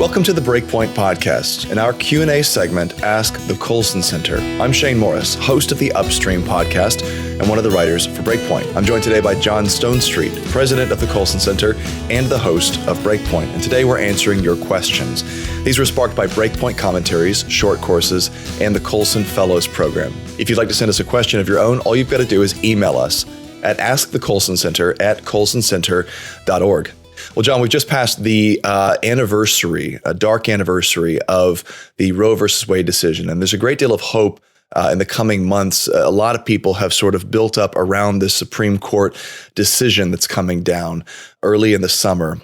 Welcome to the BreakPoint podcast. In our Q&A segment, Ask the Colson Center. I'm Shane Morris, host of the Upstream podcast and one of the writers for BreakPoint. I'm joined today by John Stonestreet, president of the Colson Center and the host of BreakPoint. And today we're answering your questions. These were sparked by BreakPoint commentaries, short courses, and the Colson Fellows program. If you'd like to send us a question of your own, all you've got to do is email us at askthecolsoncenter@colsoncenter.org. Well, John, we've just passed the anniversary, a dark anniversary of the Roe versus Wade decision. And there's a great deal of hope in the coming months. A lot of people have sort of built up around this Supreme Court decision that's coming down early in the summer.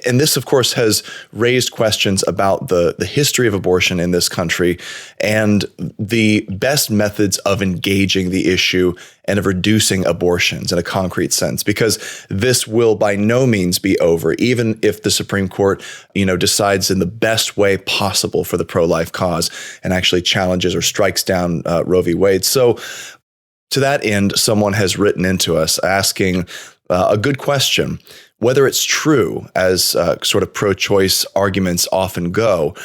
And this, of course, has raised questions about the history of abortion in this country and the best methods of engaging the issue and of reducing abortions in a concrete sense, because this will by no means be over, even if the Supreme Court, decides in the best way possible for the pro-life cause and actually challenges or strikes down Roe v. Wade. So to that end, someone has written into us asking a good question: whether it's true, as sort of pro-choice arguments often go,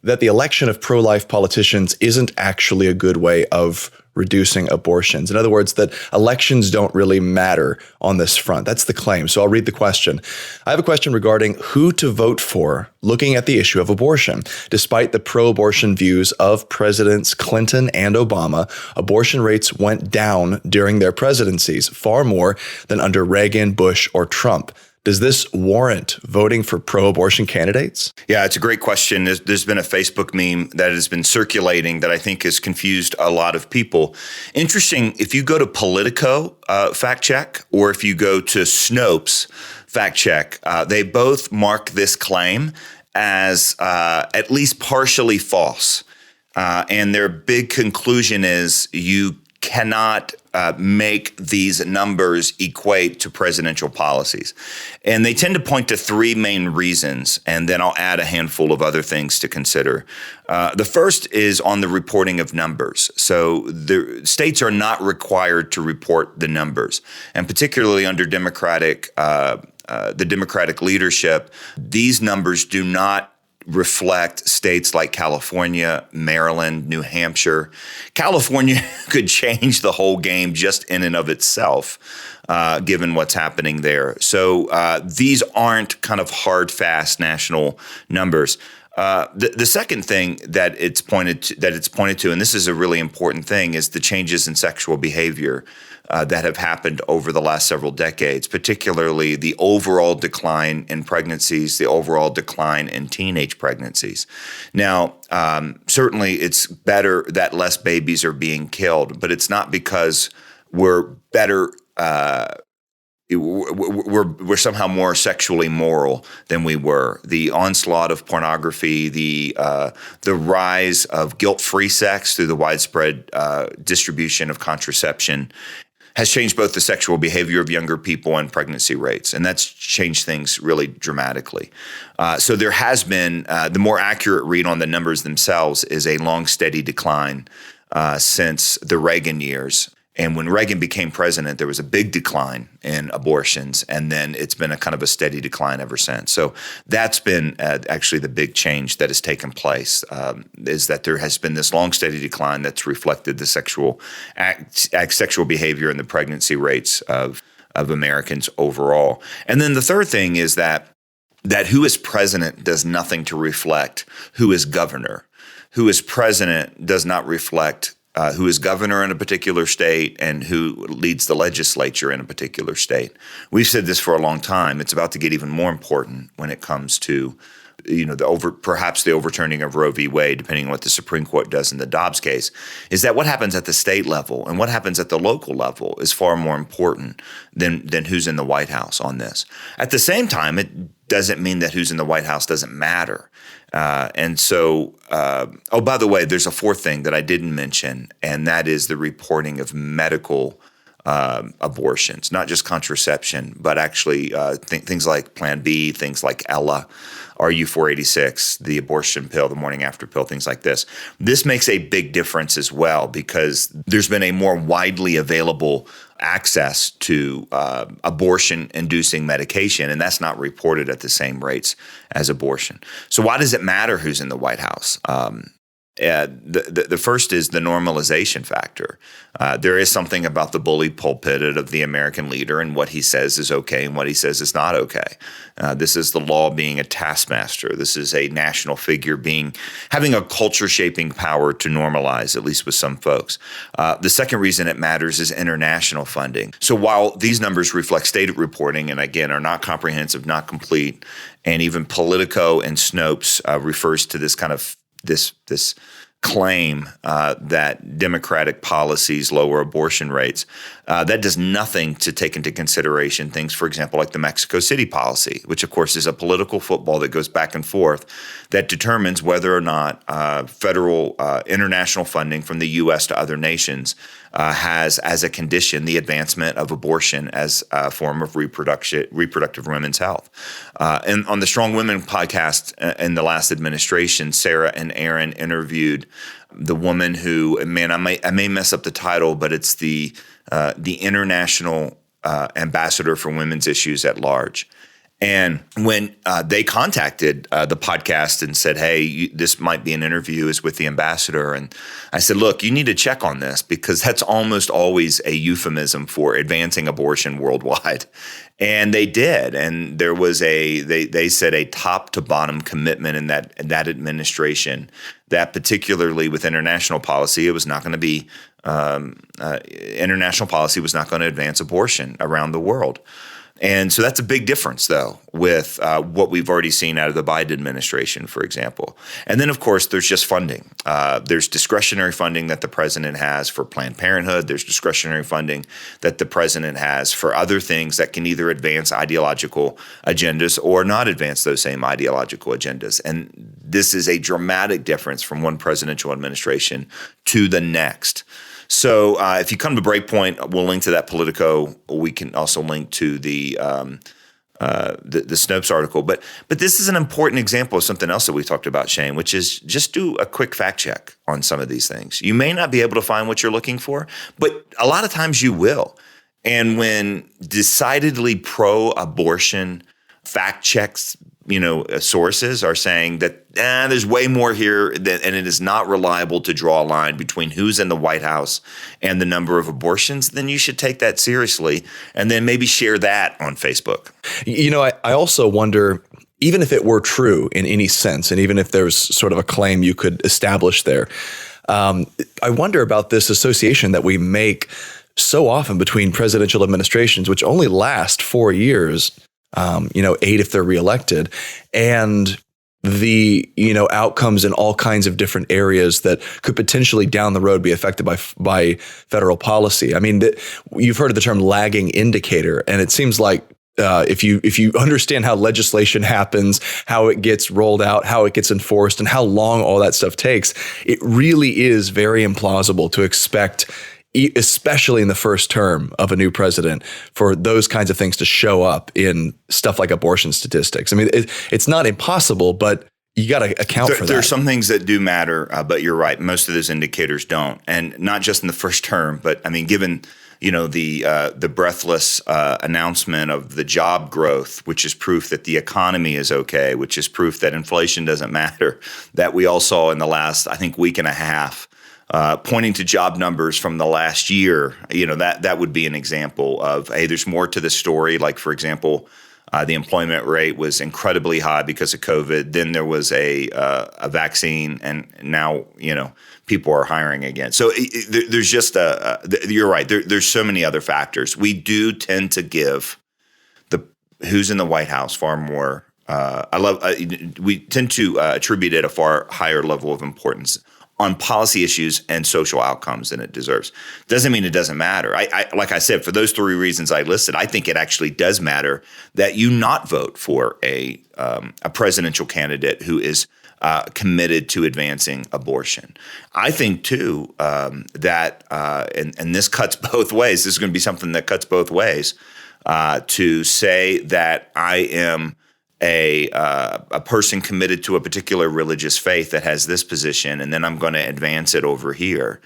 that the election of pro-life politicians isn't actually a good way of reducing abortions. In other words, that elections don't really matter on this front. That's the claim. So I'll read the question. I have a question regarding who to vote for looking at the issue of abortion. Despite the pro-abortion views of Presidents Clinton and Obama, abortion rates went down during their presidencies, far more than under Reagan, Bush, or Trump. Does this warrant voting for pro-abortion candidates? Yeah, it's a great question. There's been a Facebook meme that has been circulating that I think has confused a lot of people. Interesting, if you go to Politico fact check, or if you go to Snopes fact check, they both mark this claim as at least partially false. And their big conclusion is you cannot make these numbers equate to presidential policies. And they tend to point to three main reasons, and then I'll add a handful of other things to consider. The first is on the reporting of numbers. So the states are not required to report the numbers, and particularly under the Democratic leadership, these numbers do not reflect states like California, Maryland, New Hampshire. California could change the whole game just in and of itself, given what's happening there. So these aren't kind of hard, fast national numbers. The second thing that it's pointed to, and this is a really important thing, is the changes in sexual behavior that have happened over the last several decades, particularly the overall decline in pregnancies, the overall decline in teenage pregnancies. Now, certainly it's better that less babies are being killed, but it's not because we're better. We're somehow more sexually moral than we were. The onslaught of pornography, the rise of guilt-free sex through the widespread distribution of contraception has changed both the sexual behavior of younger people and pregnancy rates, and that's changed things really dramatically. So there has been, the more accurate read on the numbers themselves is a long, steady decline since the Reagan years. And when Reagan became president, there was a big decline in abortions, and then it's been a kind of a steady decline ever since. So that's been actually the big change that has taken place, is that there has been this long, steady decline that's reflected the sexual behavior and the pregnancy rates of Americans overall. And then the third thing is that who is president does nothing to reflect who is governor. Who is president does not reflect who is governor in a particular state and who leads the legislature in a particular state. We've said this for a long time. It's about to get even more important when it comes to, perhaps the overturning of Roe v. Wade, depending on what the Supreme Court does in the Dobbs case, is that what happens at the state level and what happens at the local level is far more important than who's in the White House on this. At the same time, it doesn't mean that who's in the White House doesn't matter. By the way, there's a fourth thing that I didn't mention, and that is the reporting of medical abortions, not just contraception, but actually things like Plan B, things like Ella, RU486, the abortion pill, the morning after pill, things like this. This makes a big difference as well because there's been a more widely available access to abortion-inducing medication, and that's not reported at the same rates as abortion. So why does it matter who's in the White House? The first is the normalization factor. There is something about the bully pulpit of the American leader and what he says is okay and what he says is not okay. This is the law being a taskmaster. This is a national figure having a culture-shaping power to normalize, at least with some folks. The second reason it matters is international funding. So while these numbers reflect state reporting and again are not comprehensive, not complete, and even Politico and Snopes refers to this kind of this claim that Democratic policies lower abortion rates, that does nothing to take into consideration things, for example, like the Mexico City policy, which of course is a political football that goes back and forth that determines whether or not federal international funding from the U.S. to other nations has as a condition the advancement of abortion as a form of reproductive women's health. And on the Strong Women podcast in the last administration, Sarah and Aaron interviewed the woman who, man, I may mess up the title, but it's the international ambassador for women's issues at large. And when they contacted the podcast and said, hey, this might be an interview is with the ambassador. And I said, look, you need to check on this because that's almost always a euphemism for advancing abortion worldwide. And they did. And there was they said a top to bottom commitment in that administration that particularly with international policy, it was not going to be international policy was not going to advance abortion around the world. And so that's a big difference, though, with what we've already seen out of the Biden administration, for example. And then, of course, there's just funding. There's discretionary funding that the president has for Planned Parenthood. There's discretionary funding that the president has for other things that can either advance ideological agendas or not advance those same ideological agendas. And this is a dramatic difference from one presidential administration to the next. So if you come to BreakPoint, we'll link to that Politico. We can also link to the Snopes article. But this is an important example of something else that we talked about, Shane, which is just do a quick fact check on some of these things. You may not be able to find what you're looking for, but a lot of times you will. And when decidedly pro-abortion fact checks, sources are saying that there's way more here, and it is not reliable to draw a line between who's in the White House and the number of abortions, then you should take that seriously and then maybe share that on Facebook. I also wonder, even if it were true in any sense, and even if there's sort of a claim you could establish there, I wonder about this association that we make so often between presidential administrations, which only last 4 years, 8 if they're reelected, and the outcomes in all kinds of different areas that could potentially down the road be affected by federal policy. I mean, you've heard of the term lagging indicator, and it seems like if you understand how legislation happens, how it gets rolled out, how it gets enforced, and how long all that stuff takes, it really is very implausible to expect, especially in the first term of a new president, for those kinds of things to show up in stuff like abortion statistics. I mean, it's not impossible, but you got to account for that. There are some things that do matter, but you're right. Most of those indicators don't. And not just in the first term, but I mean, given the breathless announcement of the job growth, which is proof that the economy is okay, which is proof that inflation doesn't matter, that we all saw in the last, I think, week and a half, pointing to job numbers from the last year, that would be an example of, hey, there's more to the story. Like, for example, the employment rate was incredibly high because of COVID. Then there was a vaccine, and now, people are hiring again. So there's just you're right. There's so many other factors. We do tend to give the who's in the White House far more. We tend to attribute it a far higher level of importance on policy issues and social outcomes than it deserves. Doesn't mean it doesn't matter. I like I said, for those 3 reasons I listed, I think it actually does matter that you not vote for a presidential candidate who is committed to advancing abortion. I think too that and this cuts both ways. This is going to be something that cuts both ways. To say that I am a person committed to a particular religious faith that has this position, and then I'm going to advance it over here,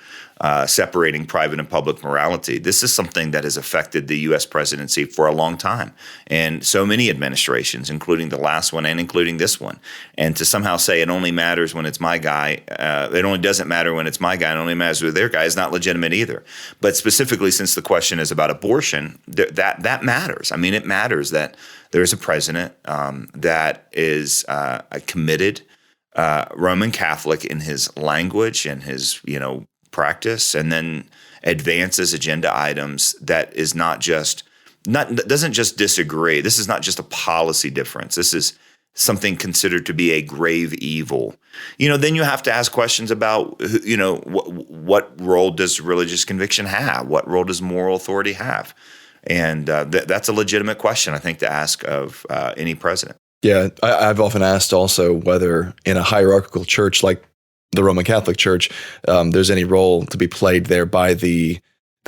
separating private and public morality. This is something that has affected the U.S. presidency for a long time, and so many administrations, including the last one and including this one. And to somehow say it only matters when it's my guy, it only doesn't matter when it's my guy, it only matters with their guy, is not legitimate either. But specifically, since the question is about abortion, that matters. I mean, it matters that there is a president that is a committed Roman Catholic in his language and his, practice, and then advances agenda items that is doesn't just disagree. This is not just a policy difference. This is something considered to be a grave evil. Then you have to ask questions about, what role does religious conviction have? What role does moral authority have? And that's a legitimate question, I think, to ask of any president. Yeah, I've often asked also whether in a hierarchical church like the Roman Catholic Church, there's any role to be played there by the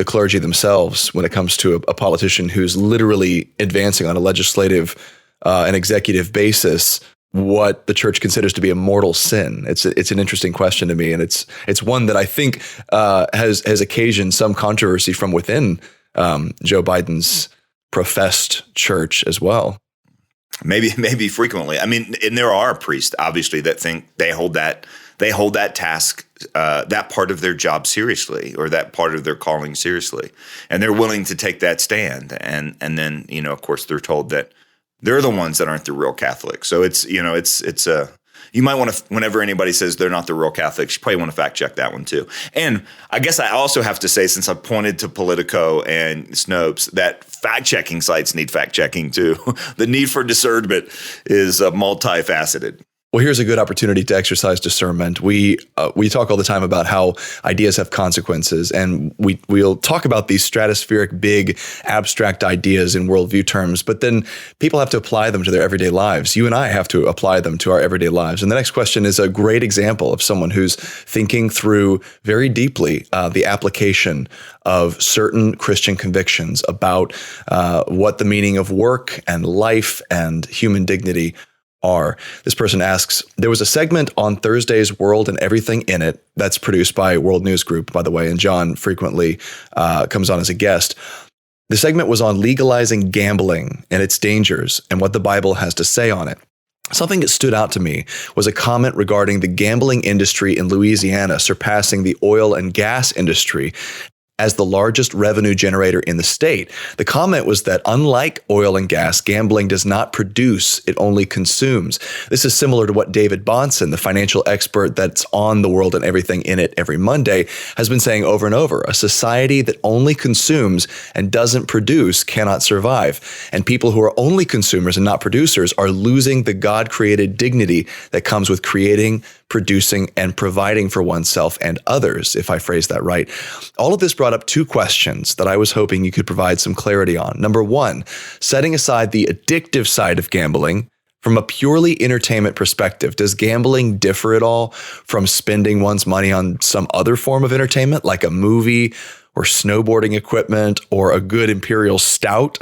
clergy themselves when it comes to a politician who's literally advancing on a legislative and executive basis what the church considers to be a mortal sin. It's an interesting question to me, and it's one that I think has occasioned some controversy from within Joe Biden's professed church as well. Maybe frequently. I mean, and there are priests, obviously, that think they hold that task, that part of their job seriously, or that part of their calling seriously, and they're willing to take that stand. And then, of course, they're told that they're the ones that aren't the real Catholics. So it's you might want to, whenever anybody says they're not the real Catholics, you probably want to fact check that one too. And I guess I also have to say, since I pointed to Politico and Snopes, that fact checking sites need fact checking too. The need for discernment is multifaceted. Well, here's a good opportunity to exercise discernment. We talk all the time about how ideas have consequences, and we'll talk about these stratospheric, big, abstract ideas in worldview terms, but then people have to apply them to their everyday lives. You and I have to apply them to our everyday lives. And the next question is a great example of someone who's thinking through very deeply the application of certain Christian convictions about what the meaning of work and life and human dignity are. This person asks, there was a segment on Thursday's World and Everything in It that's produced by World News Group, by the way, and John frequently comes on as a guest. The segment was on legalizing gambling and its dangers and what the Bible has to say on it. Something that stood out to me was a comment regarding the gambling industry in Louisiana surpassing the oil and gas industry as the largest revenue generator in the state. The comment was that unlike oil and gas, gambling does not produce, it only consumes. This is similar to what David Bahnsen, the financial expert that's on The World and Everything in It every Monday, has been saying over and over. A society that only consumes and doesn't produce cannot survive. And people who are only consumers and not producers are losing the God-created dignity that comes with creating, producing, and providing for oneself and others, if I phrase that right. All of this brought up two questions that I was hoping you could provide some clarity on. Number one, setting aside the addictive side of gambling, from a purely entertainment perspective, does gambling differ at all from spending one's money on some other form of entertainment, like a movie or snowboarding equipment or a good imperial stout?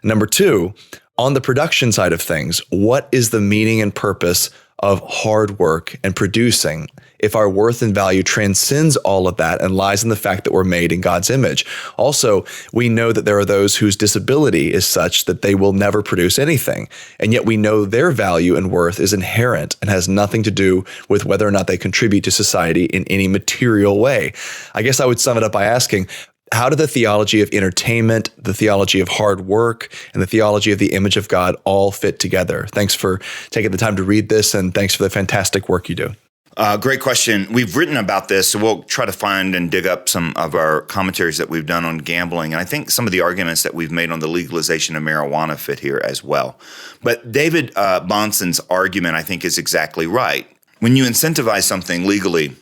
Number two, on the production side of things, what is the meaning and purpose of hard work and producing if our worth and value transcends all of that and lies in the fact that we're made in God's image? Also, we know that there are those whose disability is such that they will never produce anything, and yet we know their value and worth is inherent and has nothing to do with whether or not they contribute to society in any material way. I guess I would sum it up by asking, how do the theology of entertainment, the theology of hard work, and the theology of the image of God all fit together? Thanks for taking the time to read this, and thanks for the fantastic work you do. Great question. We've written about this, so we'll try to find and dig up some of our commentaries that we've done on gambling. And I think some of the arguments that we've made on the legalization of marijuana fit here as well. But David Bahnsen's argument, I think, is exactly right. When you incentivize something legally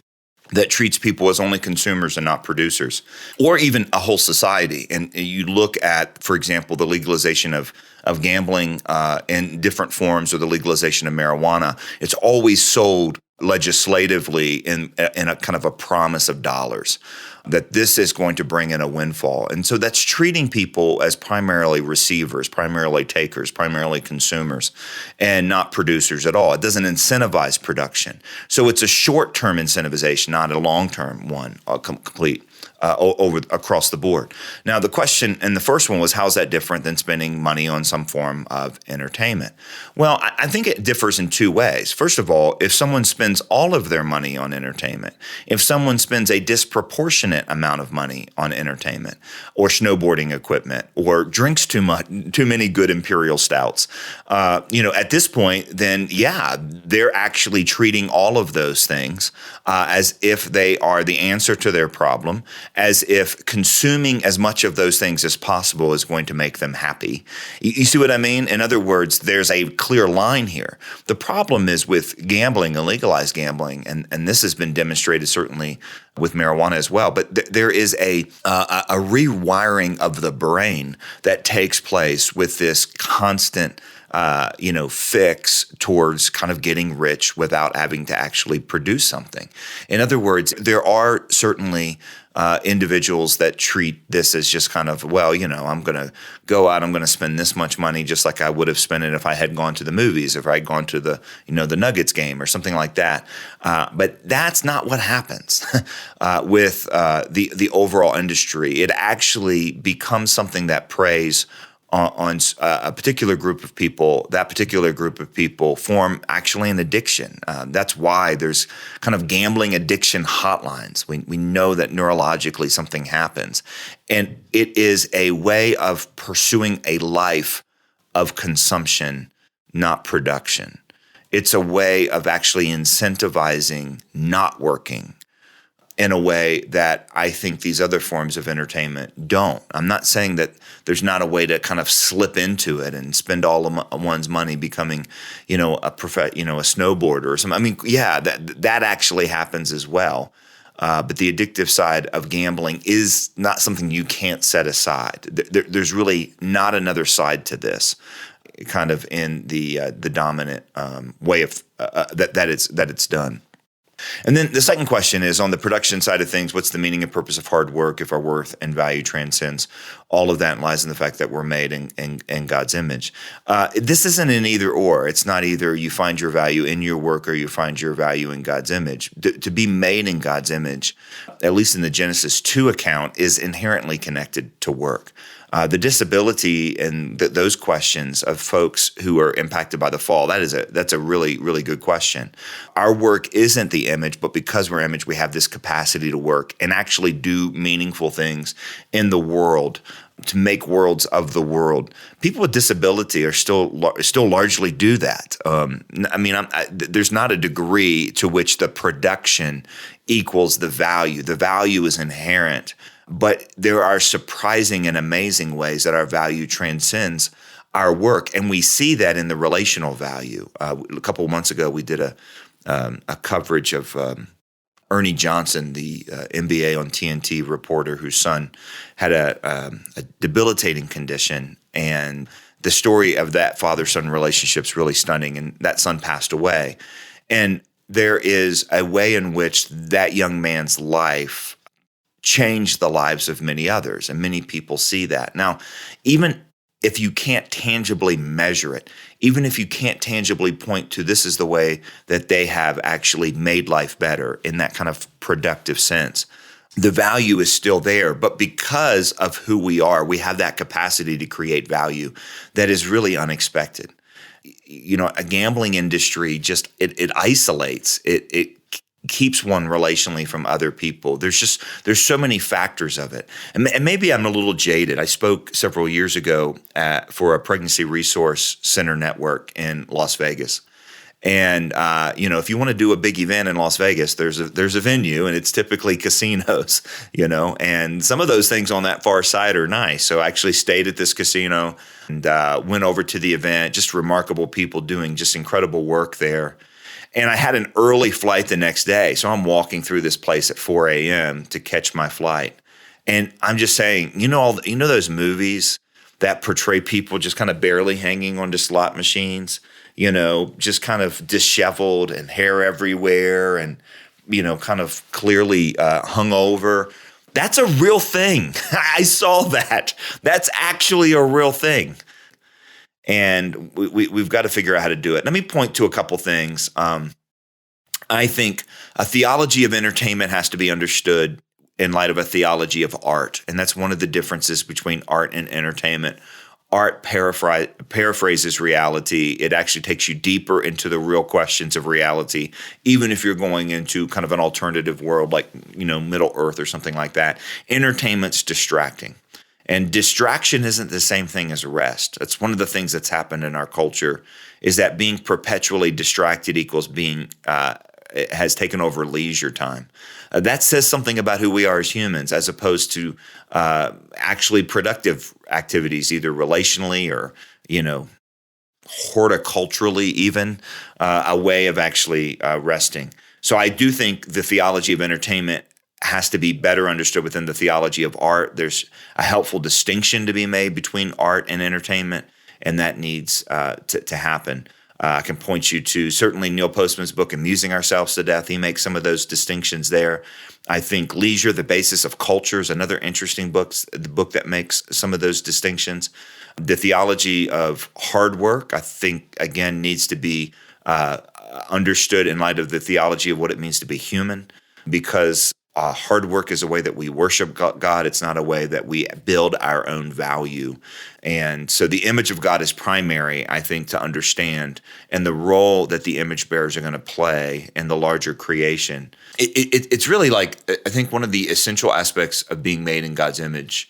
that treats people as only consumers and not producers, or even a whole society, and you look at, for example, the legalization of gambling in different forms, or the legalization of marijuana, it's always sold legislatively in a kind of a promise of dollars, that this is going to bring in a windfall. And so that's treating people as primarily receivers, primarily takers, primarily consumers, and not producers at all. It doesn't incentivize production. So it's a short-term incentivization, not a long-term one, complete. Over across the board. Now, the question in the first one was, how's that different than spending money on some form of entertainment? Well, I think it differs in two ways. First of all, if someone spends all of their money on entertainment, if someone spends a disproportionate amount of money on entertainment or snowboarding equipment or drinks too many good imperial stouts, at this point, then yeah, they're actually treating all of those things as if they are the answer to their problem, as if consuming as much of those things as possible is going to make them happy. You see what I mean? In other words, there's a clear line here. The problem is with gambling and legalized gambling, and this has been demonstrated certainly with marijuana as well, but there is a rewiring of the brain that takes place with this constant fix towards kind of getting rich without having to actually produce something. In other words, there are certainly individuals that treat this as just kind of, well, I'm going to go out, I'm going to spend this much money just like I would have spent it if I had gone to the movies, if I had gone to the Nuggets game or something like that. But that's not what happens with the overall industry. It actually becomes something that preys on a particular group of people. That particular group of people form actually an addiction. That's why there's kind of gambling addiction hotlines. We know that neurologically something happens. And it is a way of pursuing a life of consumption, not production. It's a way of actually incentivizing not working in a way that I think these other forms of entertainment don't. I'm not saying that there's not a way to kind of slip into it and spend all of one's money becoming, a snowboarder or something. I mean, yeah, that actually happens as well. But the addictive side of gambling is not something you can't set aside. There's really not another side to this, kind of in the dominant way of that it's done. And then the second question is, on the production side of things, what's the meaning and purpose of hard work if our worth and value transcends? All of that lies in the fact that we're made in God's image. This isn't an either or. It's not either you find your value in your work or you find your value in God's image. To be made in God's image, at least in the Genesis 2 account, is inherently connected to work. The disability and those questions of folks who are impacted by the fall, that's a really, really good question. Our work isn't the image, but because we're image, we have this capacity to work and actually do meaningful things in the world, to make worlds of the world. People with disability are still largely do that. There's not a degree to which the production equals the value. The value is inherent. But there are surprising and amazing ways that our value transcends our work. And we see that in the relational value. A couple of months ago, we did a coverage of Ernie Johnson, the NBA on TNT reporter whose son had a debilitating condition. And the story of that father-son relationship is really stunning. And that son passed away. And there is a way in which that young man's life changed the lives of many others, and many people see that. Now, even if you can't tangibly measure it, even if you can't tangibly point to this is the way that they have actually made life better in that kind of productive sense, the value is still there. But because of who we are, we have that capacity to create value that is really unexpected. A gambling industry just it isolates, it keeps one relationally from other people. There's so many factors of it. And maybe I'm a little jaded. I spoke several years ago for a pregnancy resource center network in Las Vegas. And, if you want to do a big event in Las Vegas, there's a venue, and it's typically casinos, and some of those things on that far side are nice. So I actually stayed at this casino and went over to the event, just remarkable people doing just incredible work there. And I had an early flight the next day. So I'm walking through this place at 4 a.m. to catch my flight. And I'm just saying, those movies that portray people just kind of barely hanging onto slot machines, just kind of disheveled and hair everywhere and, kind of clearly hungover. That's a real thing. I saw that. That's actually a real thing. And we've got to figure out how to do it. Let me point to a couple things. I think a theology of entertainment has to be understood in light of a theology of art. And that's one of the differences between art and entertainment. Art paraphrases reality. It actually takes you deeper into the real questions of reality, even if you're going into kind of an alternative world like, Middle Earth or something like that. Entertainment's distracting. And distraction isn't the same thing as rest. That's one of the things that's happened in our culture, is that being perpetually distracted equals being has taken over leisure time. That says something about who we are as humans, as opposed to actually productive activities, either relationally or, horticulturally even, a way of actually resting. So I do think the theology of entertainment has to be better understood within the theology of art. There's a helpful distinction to be made between art and entertainment, and that needs to happen. I can point you to certainly Neil Postman's book, Amusing Ourselves to Death. He makes some of those distinctions there. I think Leisure, the Basis of Culture, is another interesting book, the book that makes some of those distinctions. The theology of hard work, I think, again, needs to be understood in light of the theology of what it means to be human, because hard work is a way that we worship God. It's not a way that we build our own value. And so the image of God is primary, I think, to understand, and the role that the image bearers are going to play in the larger creation. It's really like, I think one of the essential aspects of being made in God's image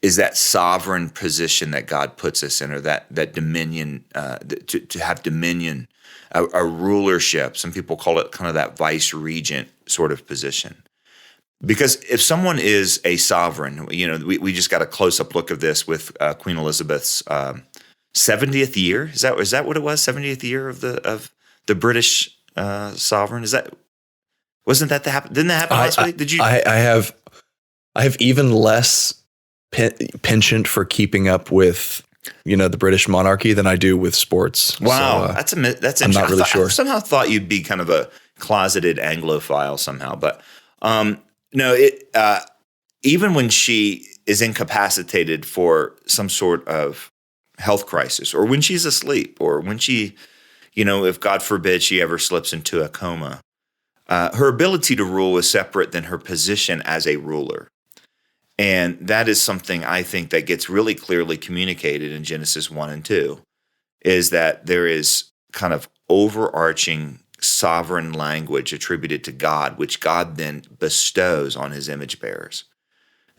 is that sovereign position that God puts us in, or that dominion, to have dominion, a rulership. Some people call it kind of that vice regent sort of position. Because if someone is a sovereign, we just got a close-up look of this with Queen Elizabeth's 70th year. Is that what it was? 70th year of the British sovereign. Wasn't that didn't that happen last week? Did you? I have even less penchant for keeping up with the British monarchy than I do with sports. Wow, that's interesting. I'm not really sure. I somehow thought you'd be kind of a closeted Anglophile somehow, but. No, even when she is incapacitated for some sort of health crisis, or when she's asleep, or when she, if God forbid she ever slips into a coma, her ability to rule is separate than her position as a ruler. And that is something I think that gets really clearly communicated in Genesis 1 and 2, is that there is kind of overarching sovereign language attributed to God, which God then bestows on his image bearers.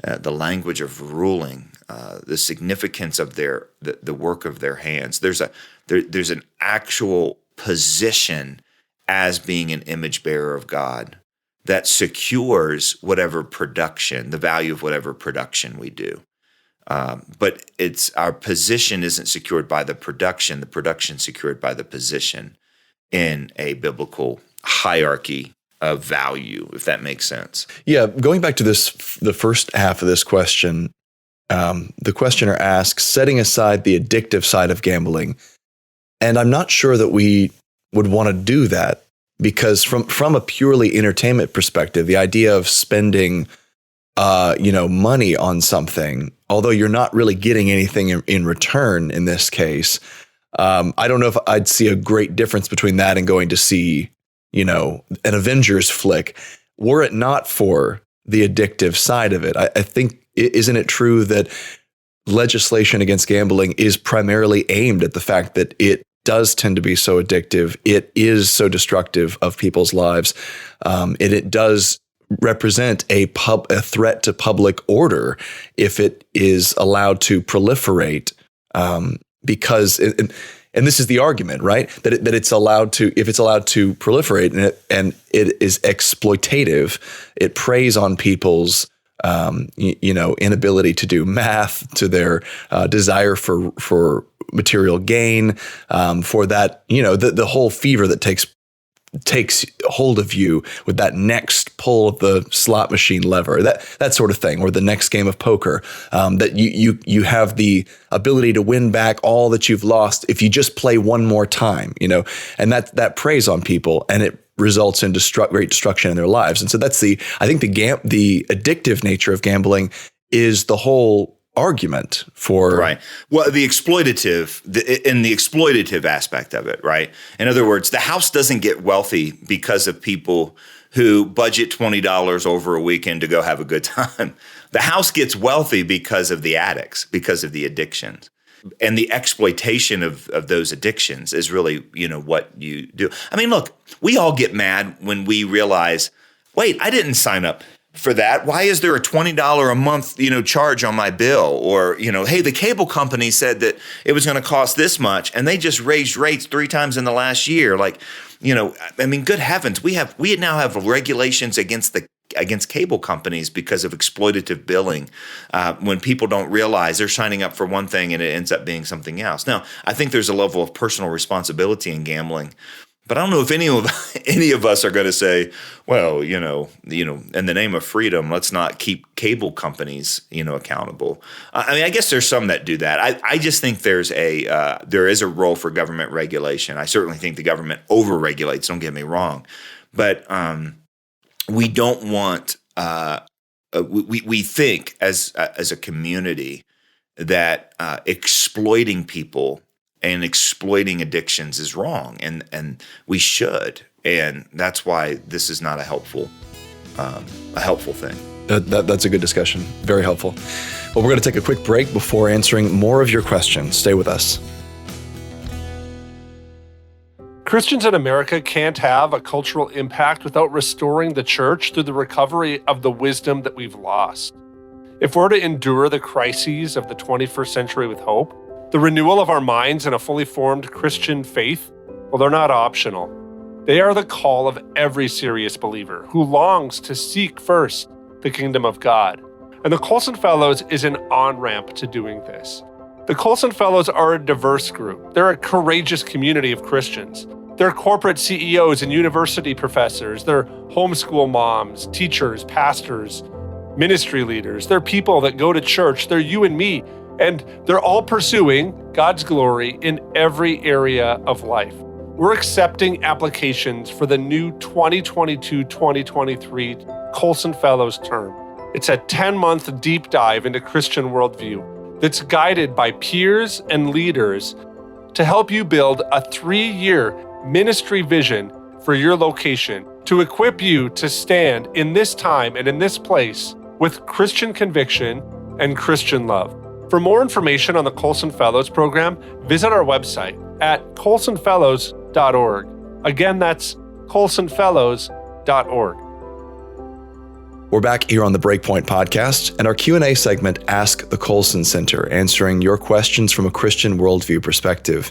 The language of ruling, the significance of the work of their hands. There's an actual position as being an image bearer of God that secures whatever production, the value of whatever production we do. But our position isn't secured by the production secured by the position in a biblical hierarchy of value, if that makes sense. Yeah, going back to the first half of this question, the questioner asks, setting aside the addictive side of gambling, and I'm not sure that we would want to do that, because from a purely entertainment perspective, the idea of spending money on something, although you're not really getting anything in return in this case, I don't know if I'd see a great difference between that and going to see, an Avengers flick, were it not for the addictive side of it. I think, isn't it true that legislation against gambling is primarily aimed at the fact that it does tend to be so addictive, it is so destructive of people's lives, and it does represent a threat to public order if it is allowed to proliferate, because, and this is the argument, right? That it's allowed to, if it's allowed to proliferate and it is exploitative, it preys on people's, inability to do math, to their desire for material gain, for that, the whole fever that takes takes hold of you with that next pull of the slot machine lever, that sort of thing, or the next game of poker, that you have the ability to win back all that you've lost if you just play one more time, and that preys on people, and it results in great destruction in their lives. And so that's the addictive nature of gambling is the whole argument for right. Well, the exploitative aspect of it, right? In other words, the house doesn't get wealthy because of people who budget $20 over a weekend to go have a good time. The house gets wealthy because of the addicts, because of the addictions. And the exploitation of those addictions is really, what you do. I mean, look, we all get mad when we realize, wait, I didn't sign up for that. Why is there a $20 a month, charge on my bill? Or, hey, the cable company said that it was going to cost this much, and they just raised rates 3 times in the last year. Like, good heavens, we now have regulations against cable companies because of exploitative billing, when people don't realize they're signing up for one thing and it ends up being something else. Now, I think there's a level of personal responsibility in gambling, but I don't know if any of us are going to say, well, in the name of freedom, let's not keep cable companies, accountable. I guess there's some that do that. I just think there is a role for government regulation. I certainly think the government overregulates. Don't get me wrong, but we don't want. We think as a community that exploiting people and exploiting addictions is wrong, and we should, and that's why this is not a helpful thing. That's a good discussion. Very helpful. Well, we're going to take a quick break before answering more of your questions. Stay with us. Christians in America can't have a cultural impact without restoring the church through the recovery of the wisdom that we've lost. If we're to endure the crises of the 21st century with hope, the renewal of our minds and a fully formed Christian faith, well, they're not optional. They are the call of every serious believer who longs to seek first the kingdom of God. And the Colson Fellows is an on-ramp to doing this. The Colson Fellows are a diverse group. They're a courageous community of Christians. They're corporate CEOs and university professors. They're homeschool moms, teachers, pastors, ministry leaders. They're people that go to church. They're you and me. And they're all pursuing God's glory in every area of life. We're accepting applications for the new 2022-2023 Colson Fellows term. It's a 10-month deep dive into Christian worldview that's guided by peers and leaders to help you build a 3-year ministry vision for your location to equip you to stand in this time and in this place with Christian conviction and Christian love. For more information on the Colson Fellows program, visit our website at colsonfellows.org. Again, that's colsonfellows.org. We're back here on the BreakPoint podcast and our Q&A segment, Ask the Colson Center, answering your questions from a Christian worldview perspective.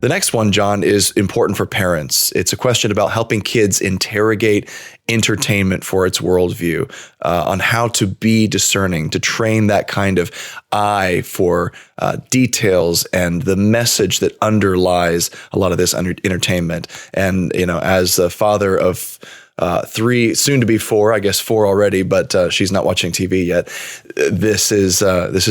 The next one, John, is important for parents. It's a question about helping kids interrogate entertainment for its worldview, on how to be discerning, to train that kind of eye for details and the message that underlies a lot of this entertainment. And, as a father of 3, soon to be 4, I guess 4 already, but she's not watching TV yet. This is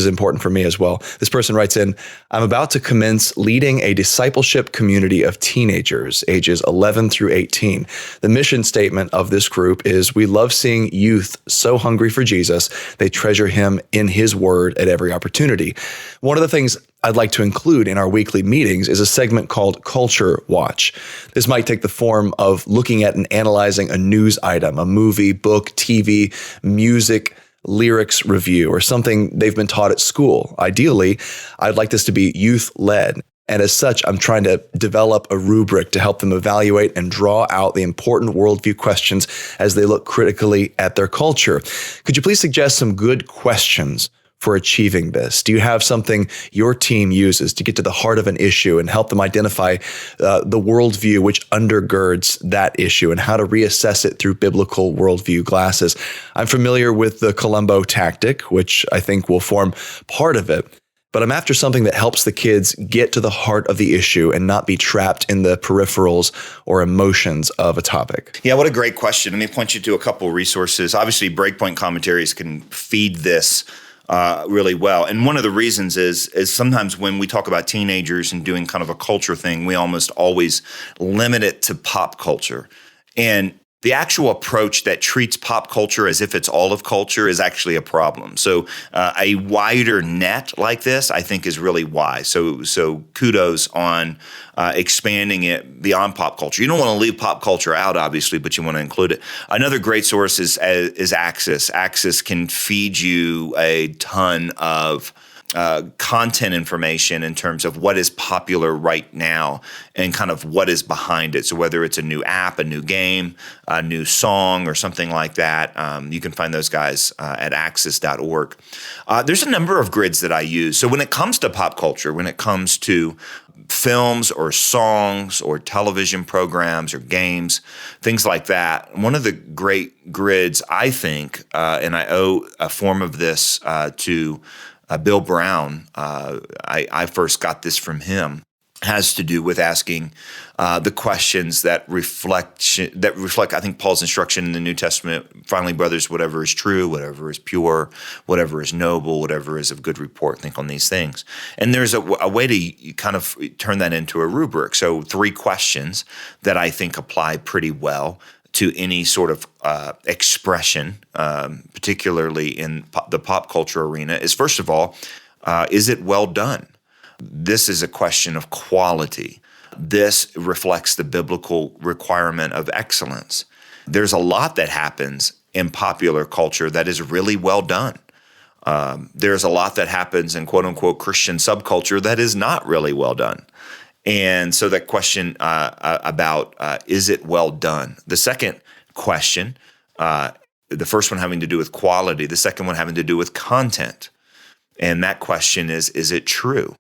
important for me as well. This person writes in, I'm about to commence leading a discipleship community of teenagers, ages 11 through 18. The mission statement of this group is, we love seeing youth so hungry for Jesus, they treasure him in his word at every opportunity. One of the things I'd like to include in our weekly meetings is a segment called Culture Watch. This might take the form of looking at and analyzing a news item, a movie, book, TV, music, lyrics review, or something they've been taught at school. Ideally, I'd like this to be youth-led. And as such, I'm trying to develop a rubric to help them evaluate and draw out the important worldview questions as they look critically at their culture. Could you please suggest some good questions for achieving this? Do you have something your team uses to get to the heart of an issue and help them identify the worldview which undergirds that issue and how to reassess it through biblical worldview glasses? I'm familiar with the Columbo tactic, which I think will form part of it. but I'm after something that helps the kids get to the heart of the issue and not be trapped in the peripherals or emotions of a topic. Yeah, what a great question. Let me point you to a couple of resources. Obviously, BreakPoint commentaries can feed this really well. And one of the reasons is sometimes when we talk about teenagers and doing kind of a culture thing, we almost always limit it to pop culture. And the actual approach that treats pop culture as if it's all of culture is actually a problem. So a wider net like this, I think, is really wise. So kudos on expanding it beyond pop culture. You don't want to leave pop culture out, obviously, but you want to include it. Another great source is Axis. Axis can feed you a ton of content information in terms of what is popular right now and kind of what is behind it. So whether it's a new app, a new game, a new song, or something like that, you can find those guys at axis.org. There's a number of grids that I use. So when it comes to pop culture, when it comes to films or songs or television programs or games, things like that, one of the great grids, I think, and I owe a form of this to Bill Brown, I first got this from him, has to do with asking the questions that reflect, I think, Paul's instruction in the New Testament. Finally, brothers, whatever is true, whatever is pure, whatever is noble, whatever is of good report, think on these things. And there's a way to kind of turn that into a rubric. So 3 questions that I think apply pretty well to any sort of expression, particularly in the pop culture arena, is first of all, is it well done? This is a question of quality. This reflects the biblical requirement of excellence. There's a lot that happens in popular culture that is really well done. There's a lot that happens in quote unquote Christian subculture that is not really well done. And so that question about is it well done? The second question, the first one having to do with quality, the second one having to do with content. And that question is it true?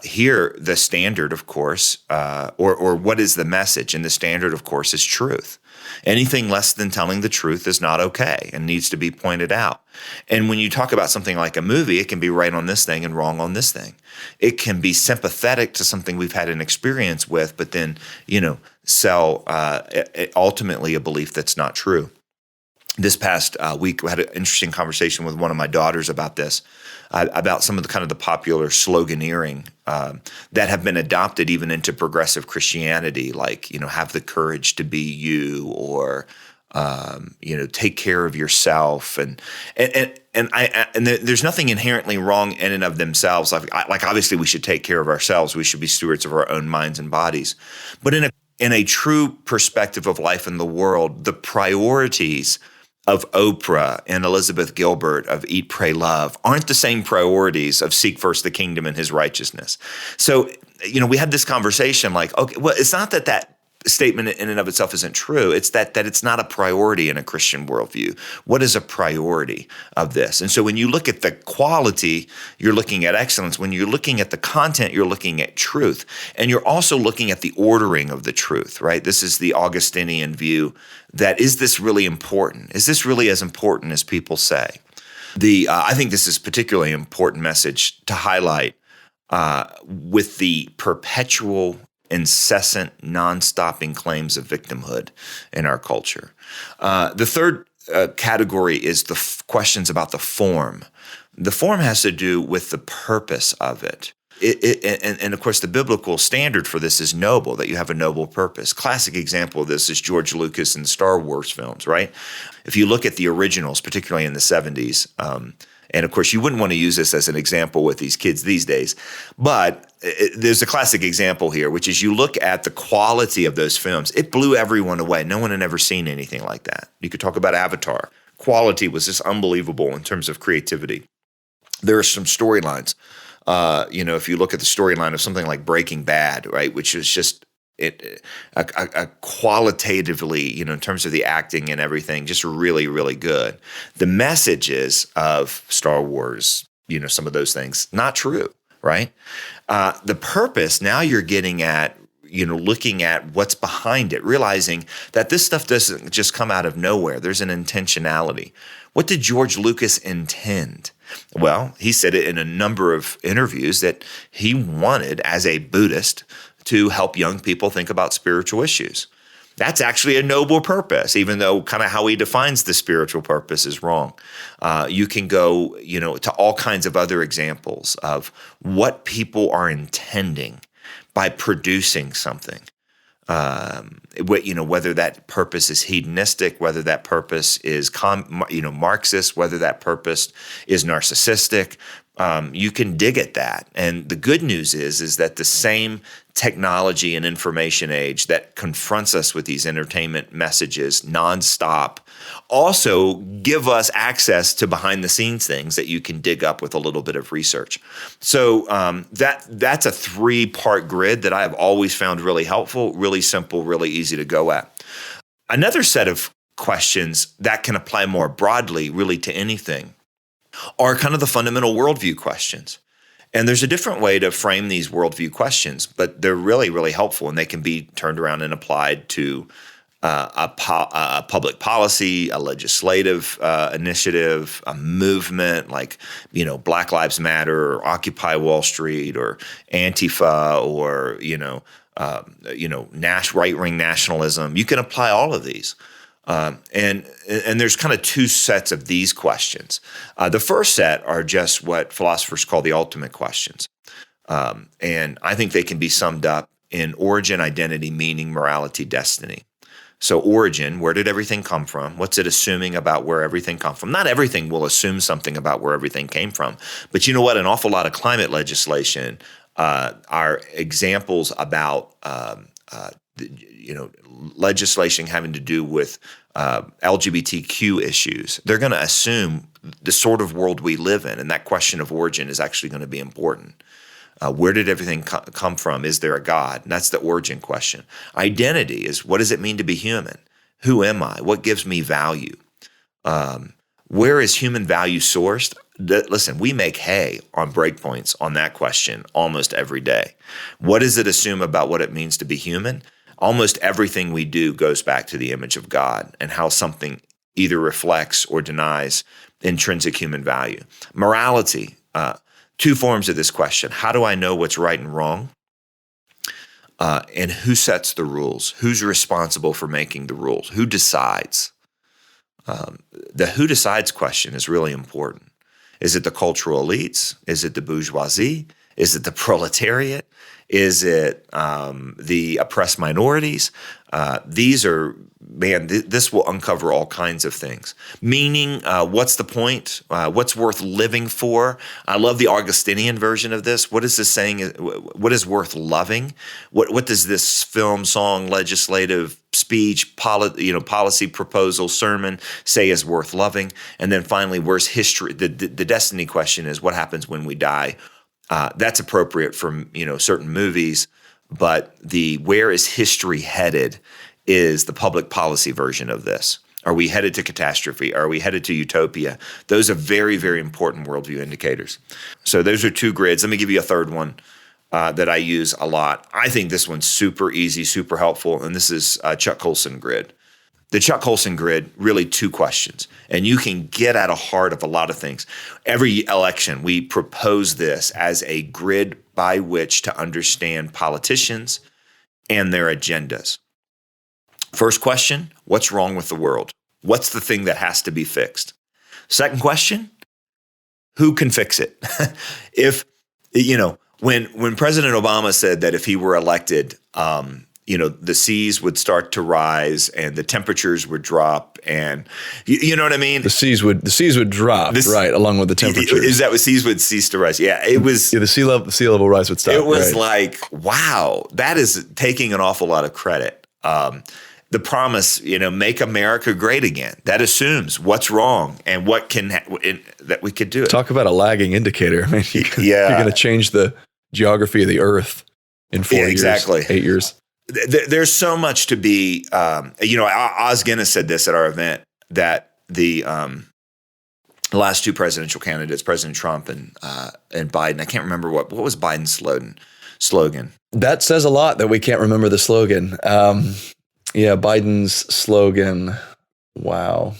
Here, the standard, of course, or what is the message? And the standard, of course, is truth. Anything less than telling the truth is not okay and needs to be pointed out. And when you talk about something like a movie, it can be right on this thing and wrong on this thing. It can be sympathetic to something we've had an experience with, but then, sell ultimately a belief that's not true. This past week, we had an interesting conversation with one of my daughters about this, about some of the kind of the popular sloganeering that have been adopted even into progressive Christianity, like, have the courage to be you, or, take care of yourself. And there's nothing inherently wrong in and of themselves. Like obviously we should take care of ourselves. We should be stewards of our own minds and bodies. But in a true perspective of life in the world, the priorities of Oprah and Elizabeth Gilbert of Eat, Pray, Love aren't the same priorities of seek first the kingdom and his righteousness. So, we had this conversation like, okay, well, it's not that statement in and of itself isn't true. It's that it's not a priority in a Christian worldview. What is a priority of this? And so when you look at the quality, you're looking at excellence. When you're looking at the content, you're looking at truth. And you're also looking at the ordering of the truth, right? This is the Augustinian view that, is this really important? Is this really as important as people say? I think this is a particularly important message to highlight with the perpetual, incessant, non-stopping claims of victimhood in our culture. The third category is the questions about the form. The form has to do with the purpose of it. And of course, the biblical standard for this is noble, that you have a noble purpose. Classic example of this is George Lucas and the Star Wars films, right? If you look at the originals, particularly in the 70s, and of course, you wouldn't want to use this as an example with these kids these days, but there's a classic example here, which is you look at the quality of those films. It blew everyone away. No one had ever seen anything like that. You could talk about Avatar. Quality was just unbelievable in terms of creativity. There are some storylines. If you look at the storyline of something like Breaking Bad, right, which is just a qualitatively, in terms of the acting and everything, just really, really good. The messages of Star Wars, some of those things, not true, right? The purpose, now you're getting at, looking at what's behind it, realizing that this stuff doesn't just come out of nowhere. There's an intentionality. What did George Lucas intend? Well, he said it in a number of interviews that he wanted, as a Buddhist, to help young people think about spiritual issues. That's actually a noble purpose, even though kind of how he defines the spiritual purpose is wrong. You can go, to all kinds of other examples of what people are intending by producing something. Whether that purpose is hedonistic, whether that purpose is Marxist, whether that purpose is narcissistic, you can dig at that. And the good news is that the same technology and information age that confronts us with these entertainment messages nonstop also give us access to behind the scenes things that you can dig up with a little bit of research. So that's a 3-part grid that I have always found really helpful, really simple, really easy to go at. Another set of questions that can apply more broadly really to anything are kind of the fundamental worldview questions. And there's a different way to frame these worldview questions, but they're really, really helpful, and they can be turned around and applied to a public policy, a legislative initiative, a movement like, Black Lives Matter or Occupy Wall Street or Antifa or, right-wing nationalism. You can apply all of these. And there's kind of 2 sets of these questions. The first set are just what philosophers call the ultimate questions. And I think they can be summed up in origin, identity, meaning, morality, destiny. So origin, where did everything come from? What's it assuming about where everything come from? Not everything will assume something about where everything came from. But you know what? An awful lot of climate legislation are examples about legislation having to do with LGBTQ issues. They're going to assume the sort of world we live in, and that question of origin is actually going to be important. Where did everything come from? Is there a God? And that's the origin question. Identity is, what does it mean to be human? Who am I? What gives me value? Where is human value sourced? Listen, we make hay on breakpoints on that question almost every day. What does it assume about what it means to be human? Almost everything we do goes back to the image of God and how something either reflects or denies intrinsic human value. Morality, 2 forms of this question. How do I know what's right and wrong? And who sets the rules? Who's responsible for making the rules? Who decides? The who decides question is really important. Is it the cultural elites? Is it the bourgeoisie? Is it the proletariat? Is it the oppressed minorities? These are, this will uncover all kinds of things. Meaning, what's the point? What's worth living for? I love the Augustinian version of this. What is this saying? What is worth loving? What does this film, song, legislative speech, policy proposal, sermon say is worth loving? And then finally, where's history? The destiny question is, what happens when we die? That's appropriate from certain movies, but the where is history headed is the public policy version of this. Are we headed to catastrophe? Are we headed to utopia? Those are very, very important worldview indicators. So those are 2 grids. Let me give you a third one that I use a lot. I think this one's super easy, super helpful, and this is Chuck Colson grid. The Chuck Colson grid, really 2 questions, and you can get at a heart of a lot of things. Every election, we propose this as a grid by which to understand politicians and their agendas. First question, what's wrong with the world? What's the thing that has to be fixed? Second question, who can fix it? When President Obama said that if he were elected, the seas would start to rise and the temperatures would drop, and you know what I mean? The seas would drop, right, along with the temperatures. Is that what seas would cease to rise? Yeah, it was. Yeah, the sea level rise would stop. It was like, wow, that is taking an awful lot of credit. The promise, make America great again. That assumes what's wrong and what that we could do it. Talk about a lagging indicator. I mean, you're going to change the geography of the earth in 4 years, exactly. 8 years. There's so much to be, Oz Guinness said this at our event, that the last 2 presidential candidates, President Trump and Biden, I can't remember what was Biden's slogan. That says a lot that we can't remember the slogan. Biden's slogan. Wow.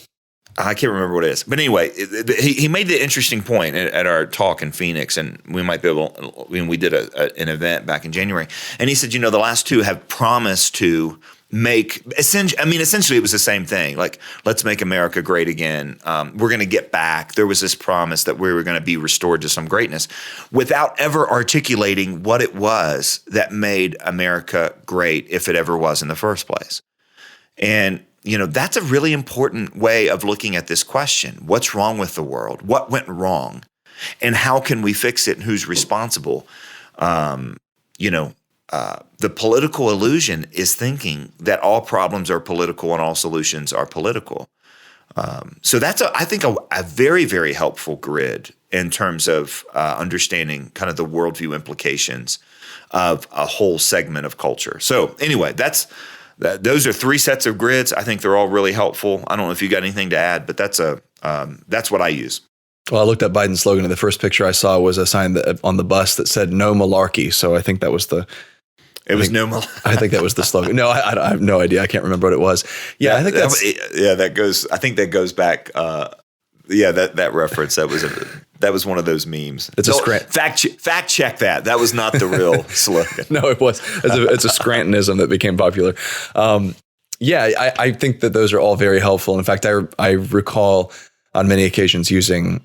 I can't remember what it is. But anyway, he made the interesting point at our talk in Phoenix, and we might be able, when we did an event back in January, and he said, the last two have promised to make, essentially it was the same thing. Like, let's make America great again. We're going to get back. There was this promise that we were going to be restored to some greatness without ever articulating what it was that made America great, if it ever was in the first place. And that's a really important way of looking at this question. What's wrong with the world? What went wrong? And how can we fix it? And who's responsible? The political illusion is thinking that all problems are political and all solutions are political. So that's, I think, a very, very helpful grid in terms of understanding kind of the worldview implications of a whole segment of culture. So anyway, those are three sets of grids. I think they're all really helpful. I don't know if you got anything to add, but that's what I use. Well, I looked at Biden's slogan, and the first picture I saw was a sign on the bus that said "No malarkey." So I think that was no malarkey. I think that was the slogan. No, I have no idea. I can't remember what it was. Yeah, I think that goes. I think that goes back. That reference. That was one of those memes. It's fact check that. That was not the real slogan. No, it was. It's a Scrantonism that became popular. I think that those are all very helpful. In fact, I recall on many occasions using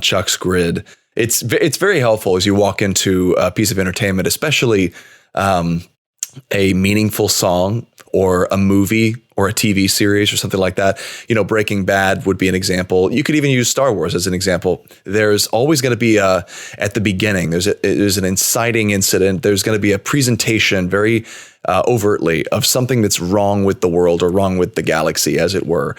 Chuck's grid. It's very helpful as you walk into a piece of entertainment, especially a meaningful song or a movie or a TV series or something like that. Breaking Bad would be an example. You could even use Star Wars as an example. There's always going to be at the beginning, there's an inciting incident. There's going to be a presentation very overtly of something that's wrong with the world or wrong with the galaxy, as it were.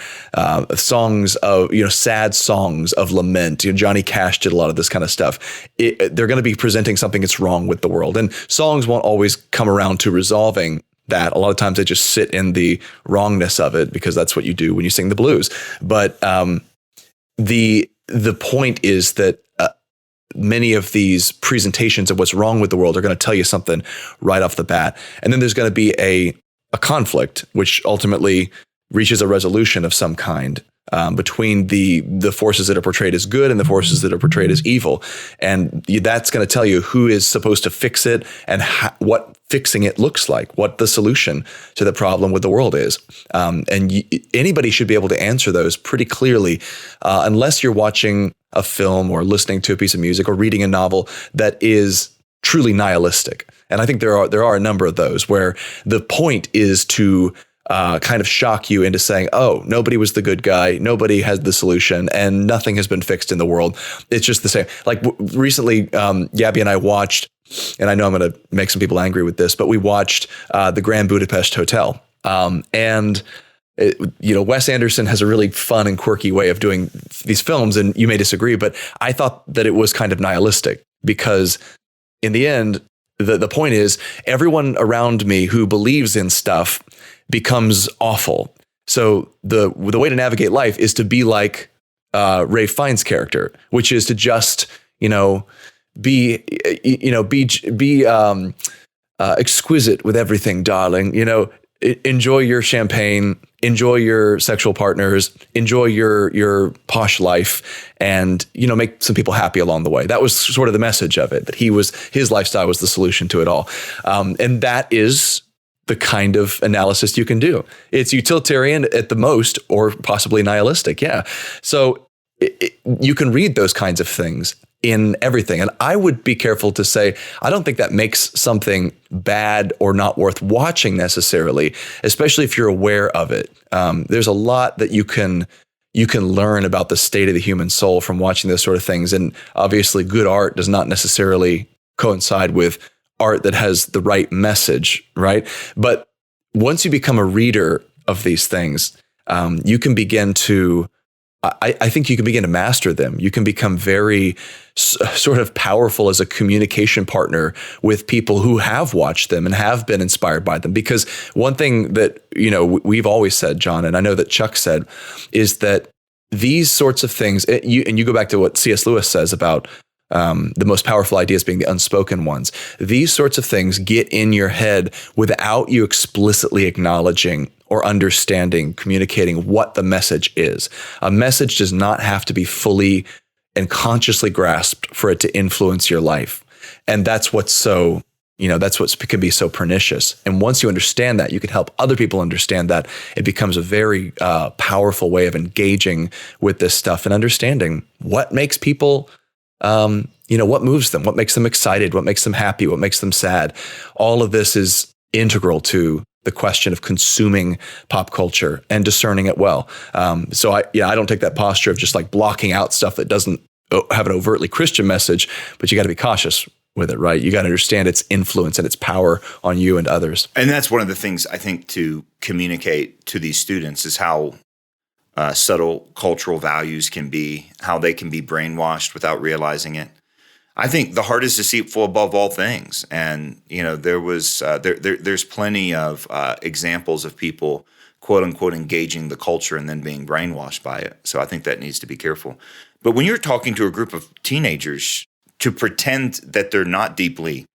Songs of, sad songs of lament. Johnny Cash did a lot of this kind of stuff. They're going to be presenting something that's wrong with the world. And songs won't always come around to resolving that. A lot of times they just sit in the wrongness of it because that's what you do when you sing the blues. But the point is that many of these presentations of what's wrong with the world are going to tell you something right off the bat. And then there's going to be a conflict, which ultimately reaches a resolution of some kind between the forces that are portrayed as good and the forces that are portrayed as evil. And that's going to tell you who is supposed to fix it and what fixing it looks like, what the solution to the problem with the world is. Anybody should be able to answer those pretty clearly, unless you're watching a film or listening to a piece of music or reading a novel that is truly nihilistic. And I think there are a number of those where the point is to kind of shock you into saying, oh, nobody was the good guy, nobody has the solution, and nothing has been fixed in the world. It's just the same. Like recently, Gabby and I watched, and I know I'm going to make some people angry with this, but we watched the Grand Budapest Hotel. Wes Anderson has a really fun and quirky way of doing these films, and you may disagree, but I thought that it was kind of nihilistic because in the end, the point is everyone around me who believes in stuff becomes awful. So the way to navigate life is to be like Ralph Fiennes' character, which is to just, be exquisite with everything, darling. Enjoy your champagne, enjoy your sexual partners, enjoy your posh life, and make some people happy along the way. That was sort of the message of it. That his lifestyle was the solution to it all, and that is the kind of analysis you can do. It's utilitarian at the most, or possibly nihilistic. Yeah, so you can read those kinds of things in everything. And I would be careful to say, I don't think that makes something bad or not worth watching necessarily, especially if you're aware of it. There's a lot that you can learn about the state of the human soul from watching those sort of things. And obviously good art does not necessarily coincide with art that has the right message, right? But once you become a reader of these things, you can begin to, I think you can begin to master them. You can become very sort of powerful as a communication partner with people who have watched them and have been inspired by them. Because one thing that, we've always said, John, and I know that Chuck said, is that these sorts of things, and you go back to what C.S. Lewis says about the most powerful ideas being the unspoken ones. These sorts of things get in your head without you explicitly acknowledging or understanding, communicating what the message is. A message does not have to be fully and consciously grasped for it to influence your life. And that's what's so, that's what can be so pernicious. And once you understand that, you can help other people understand that. It becomes a very powerful way of engaging with this stuff and understanding what makes people, what moves them, what makes them excited, what makes them happy, what makes them sad. All of this is integral to the question of consuming pop culture and discerning it well. So I don't take that posture of just like blocking out stuff that doesn't have an overtly Christian message, but you got to be cautious with it, right? You got to understand its influence and its power on you and others. And that's one of the things I think to communicate to these students is how subtle cultural values can be, how they can be brainwashed without realizing it. I think the heart is deceitful above all things, and there's plenty of examples of people, quote unquote, engaging the culture and then being brainwashed by it. So I think that needs to be careful. But when you're talking to a group of teenagers, to pretend that they're not deeply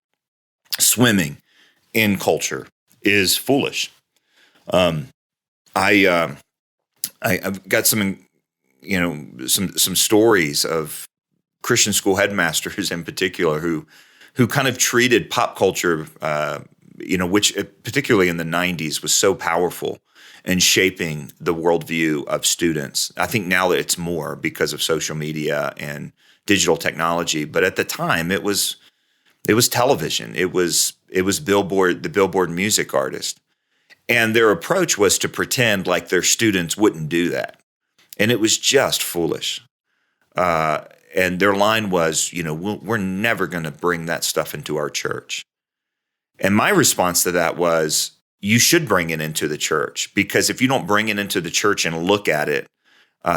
swimming in culture is foolish. I've got some stories of Christian school headmasters in particular who kind of treated pop culture, which particularly in the 90s was so powerful in shaping the worldview of students. I think now that it's more because of social media and digital technology, but at the time it was television. It was Billboard, the Billboard music artist. And their approach was to pretend like their students wouldn't do that. And it was just foolish. And their line was, we're never going to bring that stuff into our church. And my response to that was, you should bring it into the church, because if you don't bring it into the church and look at it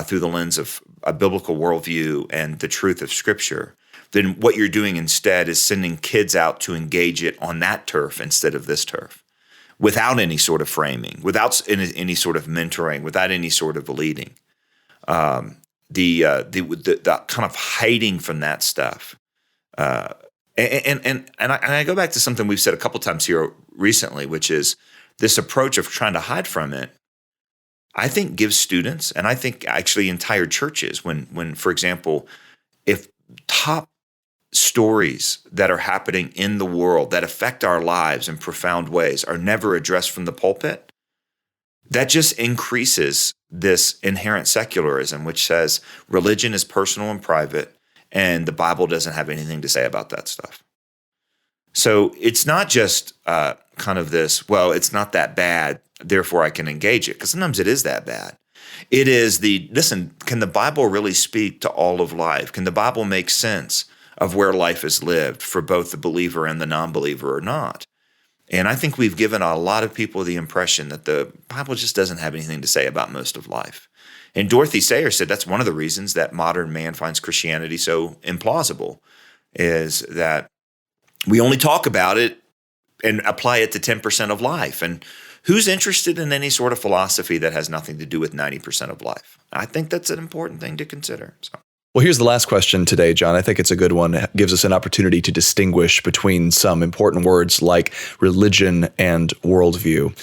through the lens of a biblical worldview and the truth of Scripture, then what you're doing instead is sending kids out to engage it on that turf instead of this turf, without any sort of framing, without any sort of mentoring, without any sort of leading. The kind of hiding from that stuff, and I go back to something we've said a couple times here recently, which is this approach of trying to hide from it. I think gives students, and I think actually entire churches, when for example, if top stories that are happening in the world that affect our lives in profound ways are never addressed from the pulpit, that just increases this inherent secularism, which says religion is personal and private, and the Bible doesn't have anything to say about that stuff. So it's not just kind of this, well, it's not that bad, therefore I can engage it, because sometimes it is that bad. It is listen, can the Bible really speak to all of life? Can the Bible make sense of where life is lived for both the believer and the non-believer or not? And I think we've given a lot of people the impression that the Bible just doesn't have anything to say about most of life. And Dorothy Sayers said that's one of the reasons that modern man finds Christianity so implausible, is that we only talk about it and apply it to 10% of life. And who's interested in any sort of philosophy that has nothing to do with 90% of life? I think that's an important thing to consider. So. Well, here's the last question today, John. I think it's a good one. It gives us an opportunity to distinguish between some important words like religion and worldview.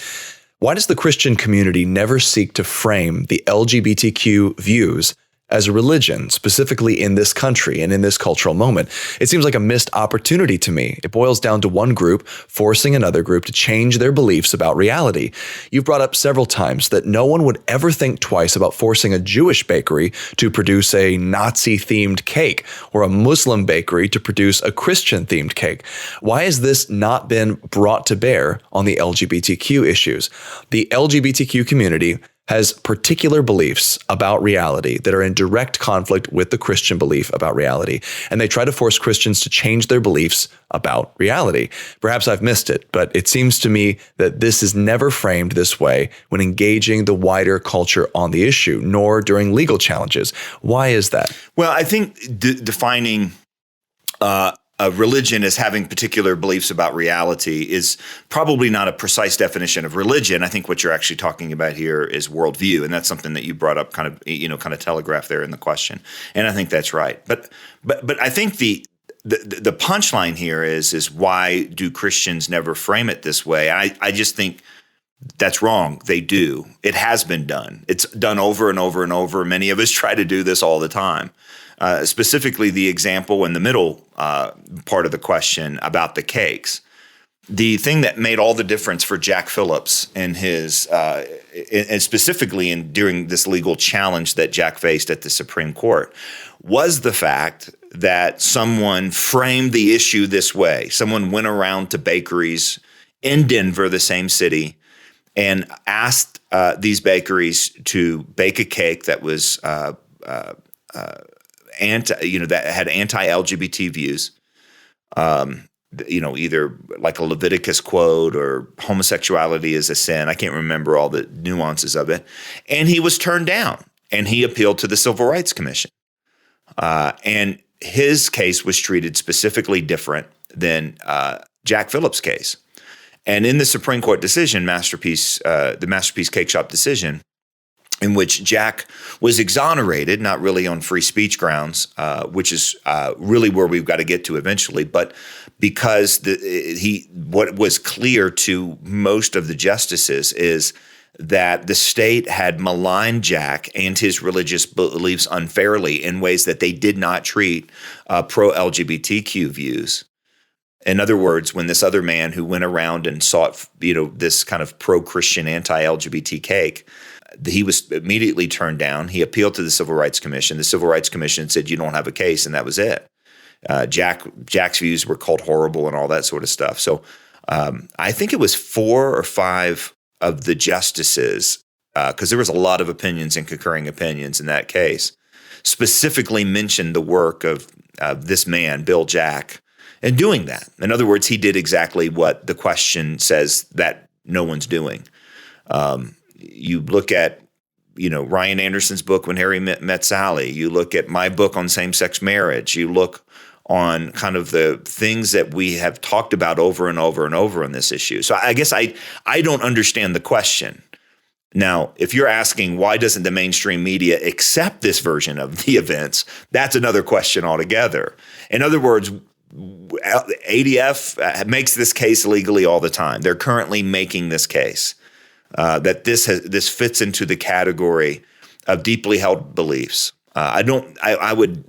Why does the Christian community never seek to frame the LGBTQ views as a religion, specifically in this country and in this cultural moment? It seems like a missed opportunity to me. It boils down to one group forcing another group to change their beliefs about reality. You've brought up several times that no one would ever think twice about forcing a Jewish bakery to produce a Nazi-themed cake or a Muslim bakery to produce a Christian-themed cake. Why has this not been brought to bear on the LGBTQ issues? The LGBTQ community has particular beliefs about reality that are in direct conflict with the Christian belief about reality. And they try to force Christians to change their beliefs about reality. Perhaps I've missed it, but it seems to me that this is never framed this way when engaging the wider culture on the issue, nor during legal challenges. Why is that? Well, I think defining a religion as having particular beliefs about reality is probably not a precise definition of religion. I think what you're actually talking about here is worldview, and that's something that you brought up, kind of telegraphed there in the question, and I think that's right. But I think the punchline here is why do Christians never frame it this way? I just think That's wrong. They do. It has been done. It's done over and over and over. Many of us try to do this all the time. Specifically, the example in the middle part of the question about the cakes. The thing that made all the difference for Jack Phillips and his, and specifically during this legal challenge that Jack faced at the Supreme Court, was the fact that someone framed the issue this way. Someone went around to bakeries in Denver, the same city, and asked these bakeries to bake a cake that was that had anti-LGBT views. Either like a Leviticus quote or homosexuality is a sin. I can't remember all the nuances of it. And he was turned down, and he appealed to the Civil Rights Commission. And his case was treated specifically different than Jack Phillips' case. And in the Supreme Court decision, the Masterpiece Cake Shop decision, in which Jack was exonerated, not really on free speech grounds, which is really where we've got to get to eventually, but because what was clear to most of the justices is that the state had maligned Jack and his religious beliefs unfairly in ways that they did not treat pro-LGBTQ views. In other words, when this other man who went around and sought, this kind of pro-Christian anti-LGBT cake, he was immediately turned down. He appealed to the Civil Rights Commission. The Civil Rights Commission said, you don't have a case, and that was it. Jack's views were called horrible and all that sort of stuff. So I think it was 4 or 5 of the justices, because there was a lot of opinions and concurring opinions in that case, specifically mentioned the work of this man, Bill Jack, in doing that. In other words, he did exactly what the question says that no one's doing. You look at, Ryan Anderson's book, When Harry Met Sally. You look at my book on same-sex marriage. You look on kind of the things that we have talked about over and over and over on this issue. So I guess I don't understand the question. Now, if you're asking why doesn't the mainstream media accept this version of the events, that's another question altogether. In other words, ADF makes this case legally all the time. They're currently making this case. That this fits into the category of deeply held beliefs. I would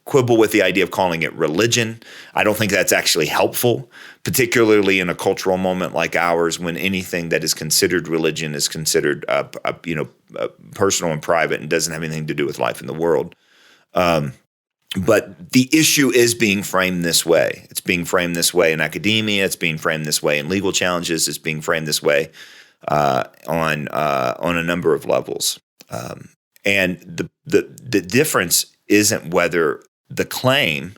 quibble with the idea of calling it religion. I don't think that's actually helpful, particularly in a cultural moment like ours, when anything that is considered religion is considered personal and private and doesn't have anything to do with life in the world. But the issue is being framed this way. It's being framed this way in academia. It's being framed this way in legal challenges. It's being framed this way on a number of levels. And the difference isn't whether the claim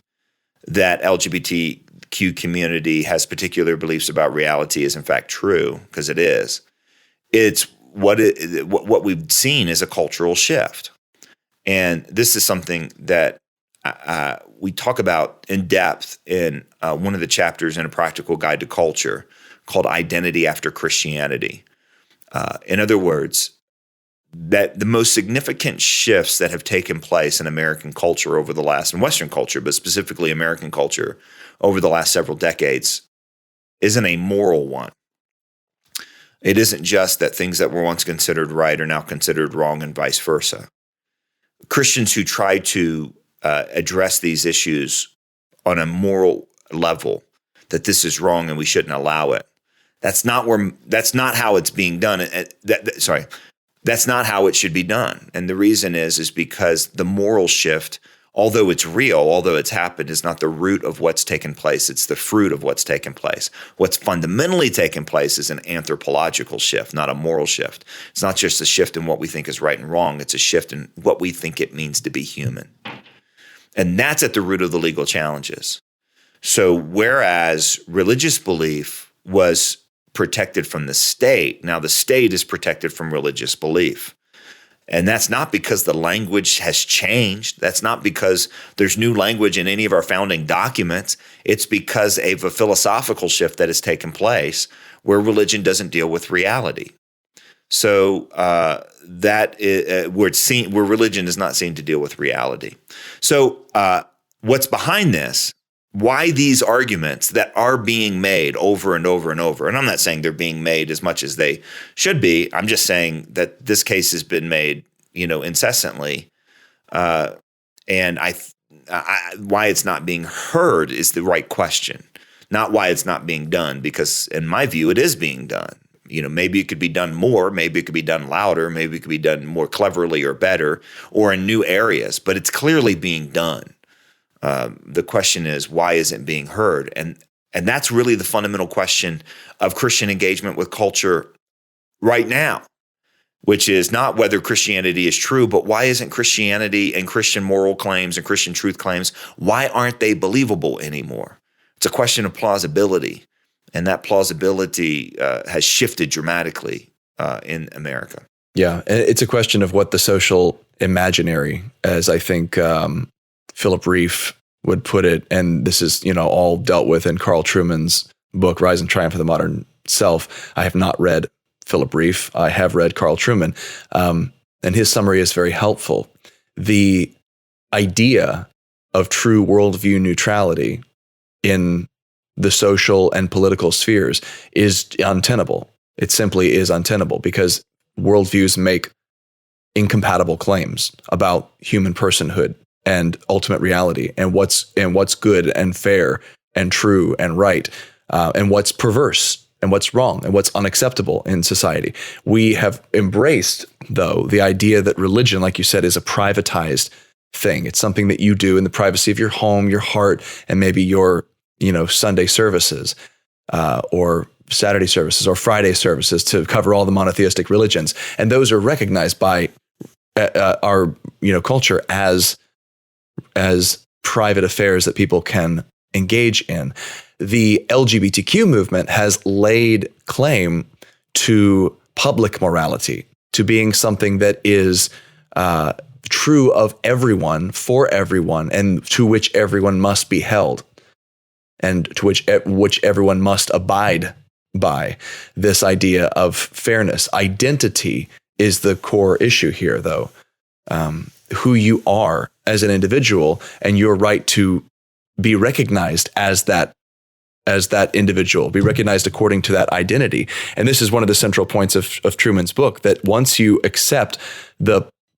that LGBTQ community has particular beliefs about reality is in fact true, because it is. It's what we've seen is a cultural shift. And this is something that we talk about in depth in one of the chapters in A Practical Guide to Culture called Identity After Christianity. In other words, that the most significant shifts that have taken place in American culture in Western culture, but specifically American culture over the last several decades, isn't a moral one. It isn't just that things that were once considered right are now considered wrong and vice versa. Christians who try to address these issues on a moral level, that this is wrong and we shouldn't allow it, that's not how it's being done. That's not how it should be done. And the reason is because the moral shift, although it's real, although it's happened, is not the root of what's taken place. It's the fruit of what's taken place. What's fundamentally taken place is an anthropological shift, not a moral shift. It's not just a shift in what we think is right and wrong. It's a shift in what we think it means to be human. And that's at the root of the legal challenges. So whereas religious belief was protected from the state, now the state is protected from religious belief. And that's not because the language has changed. That's not because there's new language in any of our founding documents. It's because of a philosophical shift that has taken place where religion doesn't deal with reality. So that is, where religion is not seen to deal with reality. So what's behind this? why these arguments that are being made over and over and over, and I'm not saying they're being made as much as they should be. I'm just saying that this case has been made, incessantly, and why it's not being heard is the right question, not why it's not being done. Because in my view, it is being done. Maybe it could be done more, maybe it could be done louder, maybe it could be done more cleverly or better, or in new areas. But it's clearly being done. The question is, why isn't it being heard? And that's really the fundamental question of Christian engagement with culture right now, which is not whether Christianity is true, but why isn't Christianity and Christian moral claims and Christian truth claims, why aren't they believable anymore? It's a question of plausibility, and that plausibility has shifted dramatically in America. Yeah, and it's a question of what the social imaginary, as I think Philip Reef would put it, and this is, all dealt with in Carl Trueman's book, Rise and Triumph of the Modern Self. I have not read Philip Reef. I have read Carl Trueman, and his summary is very helpful. The idea of true worldview neutrality in the social and political spheres is untenable. It simply is untenable because worldviews make incompatible claims about human personhood and ultimate reality, and what's good and fair and true and right, and what's perverse and what's wrong and what's unacceptable in society. We have embraced, though, the idea that religion, like you said, is a privatized thing. It's something that you do in the privacy of your home, your heart, and maybe your Sunday services, or Saturday services, or Friday services to cover all the monotheistic religions, and those are recognized by our culture as private affairs that people can engage in. The LGBTQ movement has laid claim to public morality, to being something that is true of everyone, for everyone, and to which everyone must be held, and to which everyone must abide by. This idea of fairness. Identity is the core issue here, though. Who you are as an individual and your right to be recognized as that individual, be recognized according to that identity. And this is one of the central points of Trueman's book, that once you accept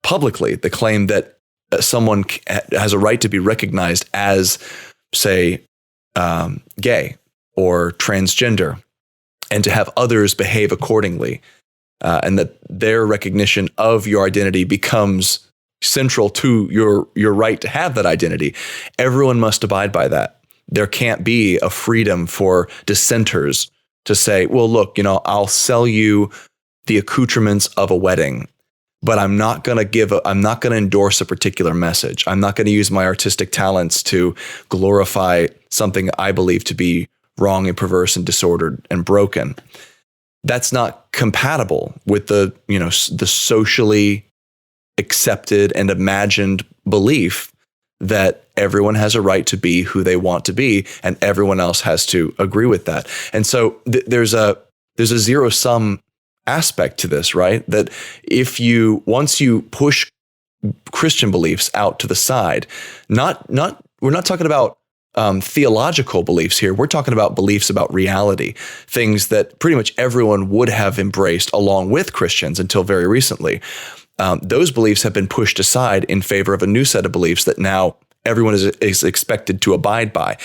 publicly the claim that someone has a right to be recognized as, say, gay or transgender, and to have others behave accordingly, and that their recognition of your identity becomes central to your right to have that identity, everyone must abide by that. There can't be a freedom for dissenters to say, well, look, I'll sell you the accoutrements of a wedding, but I'm not going to endorse a particular message. I'm not going to use my artistic talents to glorify something I believe to be wrong and perverse and disordered and broken. That's not compatible with the socially accepted and imagined belief that everyone has a right to be who they want to be, and everyone else has to agree with that. And so there's a zero-sum aspect to this, right? That once you push Christian beliefs out to the side, we're not talking about theological beliefs here. We're talking about beliefs about reality, things that pretty much everyone would have embraced along with Christians until very recently. Those beliefs have been pushed aside in favor of a new set of beliefs that now everyone is expected to abide by.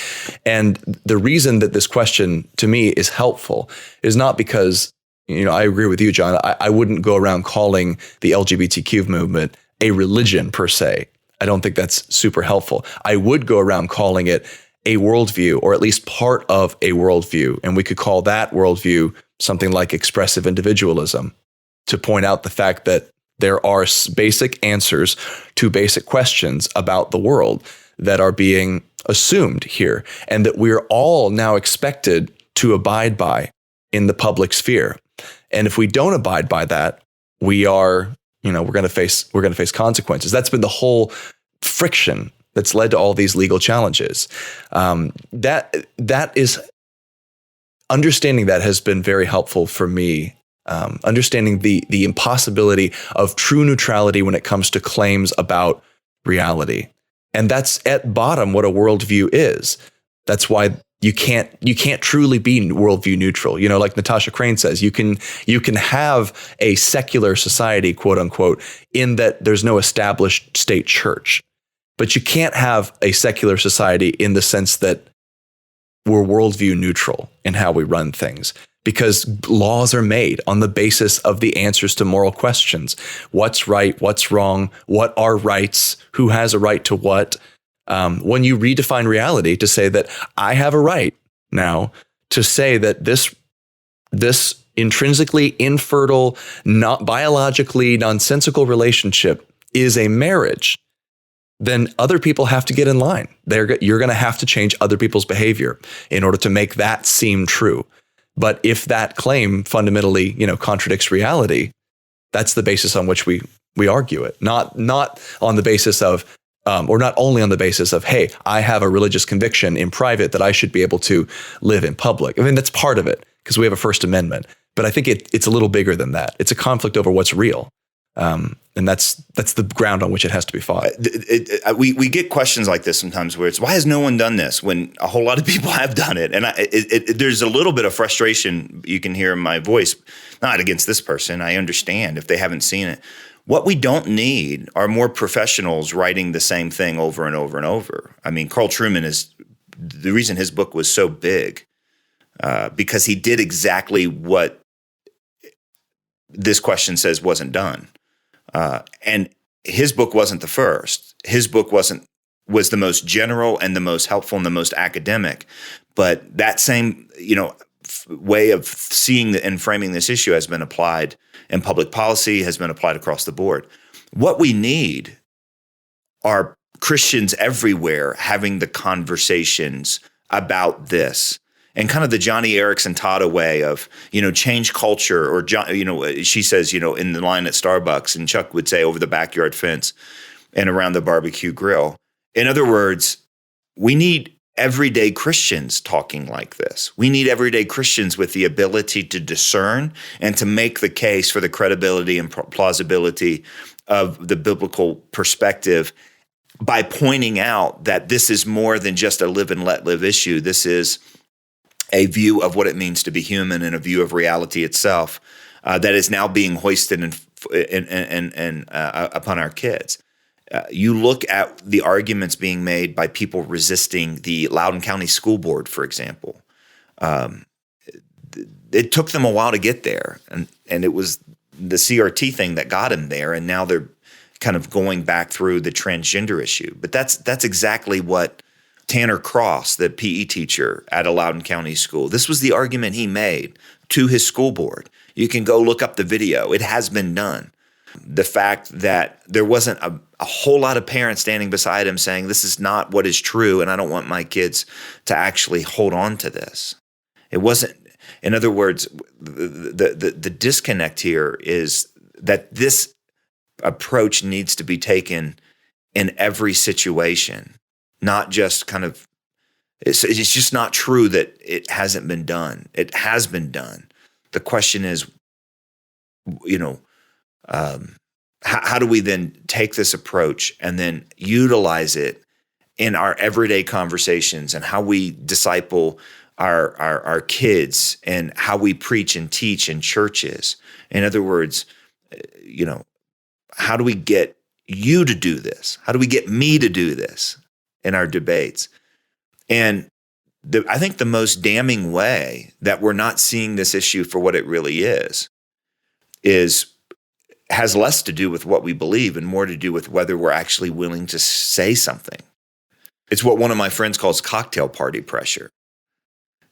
And the reason that this question to me is helpful is not because, I agree with you, John. I wouldn't go around calling the LGBTQ movement a religion per se. I don't think that's super helpful. I would go around calling it a worldview, or at least part of a worldview. And we could call that worldview something like expressive individualism, to point out the fact that there are basic answers to basic questions about the world that are being assumed here, and that we're all now expected to abide by in the public sphere. And if we don't abide by that, we are, we're going to face consequences. That's been the whole friction that's led to all these legal challenges. That is, understanding that has been very helpful for me. Understanding the impossibility of true neutrality when it comes to claims about reality. And that's at bottom what a worldview is. That's why you can't truly be worldview neutral. Like Natasha Crane says, you can have a secular society, quote unquote, in that there's no established state church, but you can't have a secular society in the sense that we're worldview neutral in how we run things, because laws are made on the basis of the answers to moral questions. What's right? What's wrong? What are rights? Who has a right to what? When you redefine reality to say that I have a right now to say that this intrinsically infertile, not biologically nonsensical relationship is a marriage, then other people have to get in line. You're going to have to change other people's behavior in order to make that seem true. But if that claim fundamentally, contradicts reality, that's the basis on which we argue it, not on the basis of, or not only on the basis of, hey, I have a religious conviction in private that I should be able to live in public. I mean, that's part of it because we have a First Amendment, but I think it's a little bigger than that. It's a conflict over what's real. And that's the ground on which it has to be fought. We get questions like this sometimes where it's, why has no one done this when a whole lot of people have done it? And there's a little bit of frustration you can hear in my voice, not against this person. I understand if they haven't seen it. What we don't need are more professionals writing the same thing over and over and over. I mean, Carl Trueman is the reason his book was so big because he did exactly what this question says wasn't done. And his book wasn't the first. His book was the most general and the most helpful and the most academic. But that same, way of seeing and framing this issue has been applied in public policy, has been applied across the board. What we need are Christians everywhere having the conversations about this. And kind of the Johnny Erickson Tata way of, change culture, or, she says, in the line at Starbucks, and Chuck would say over the backyard fence and around the barbecue grill. In other words, we need everyday Christians talking like this. We need everyday Christians with the ability to discern and to make the case for the credibility and plausibility of the biblical perspective by pointing out that this is more than just a live and let live issue. This is a view of what it means to be human and a view of reality itself that is now being hoisted upon our kids. You look at the arguments being made by people resisting the Loudoun County School Board, for example. It took them a while to get there, and it was the CRT thing that got them there, and now they're kind of going back through the transgender issue. But that's exactly what Tanner Cross, the PE teacher at a Loudoun County school, this was the argument he made to his school board. You can go look up the video. It has been done. The fact that there wasn't a whole lot of parents standing beside him saying, this is not what is true, and I don't want my kids to actually hold on to this. It wasn't, in other words, the disconnect here is that this approach needs to be taken in every situation, not just kind of, it's just not true that it hasn't been done. It has been done. The question is, how do we then take this approach and then utilize it in our everyday conversations and how we disciple our kids and how we preach and teach in churches? In other words, how do we get you to do this? How do we get me to do this in our debates? And I think the most damning way that we're not seeing this issue for what it really has less to do with what we believe and more to do with whether we're actually willing to say something. It's what one of my friends calls cocktail party pressure.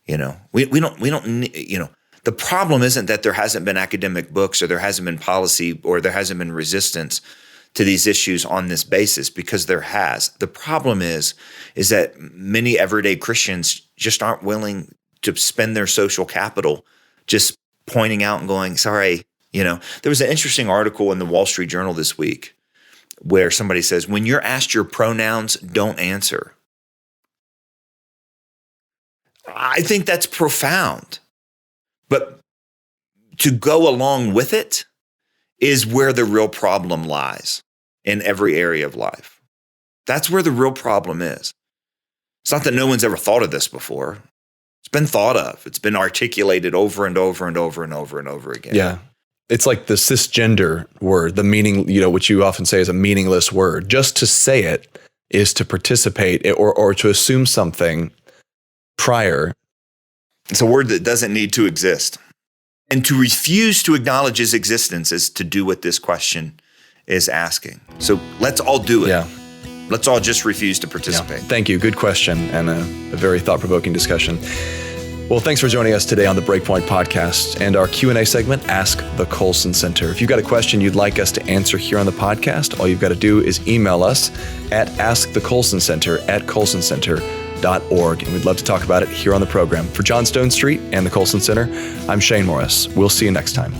We don't need, the problem isn't that there hasn't been academic books or there hasn't been policy or there hasn't been resistance to these issues on this basis, because there has. The problem is that many everyday Christians just aren't willing to spend their social capital just pointing out and going, sorry. There was an interesting article in the Wall Street Journal this week where somebody says, when you're asked your pronouns, don't answer. I think that's profound. But to go along with it is where the real problem lies in every area of life. That's where the real problem is. It's not that no one's ever thought of this before. It's been thought of. It's been articulated over and over and over and over and over again. Yeah. It's like the cisgender word, the meaning, which you often say is a meaningless word. Just to say it is to participate or to assume something prior. It's a word that doesn't need to exist. And to refuse to acknowledge its existence is to do what this question is asking. So let's all do it. Yeah. Let's all just refuse to participate. Yeah. Thank you. Good question and a very thought-provoking discussion. Well, thanks for joining us today on the BreakPoint podcast and our Q&A segment, Ask the Colson Center. If you've got a question you'd like us to answer here on the podcast, all you've got to do is email us at askthecolsoncenter@colsoncenter.org, and we'd love to talk about it here on the program. For John Stone Street and the Colson Center, I'm Shane Morris. We'll see you next time.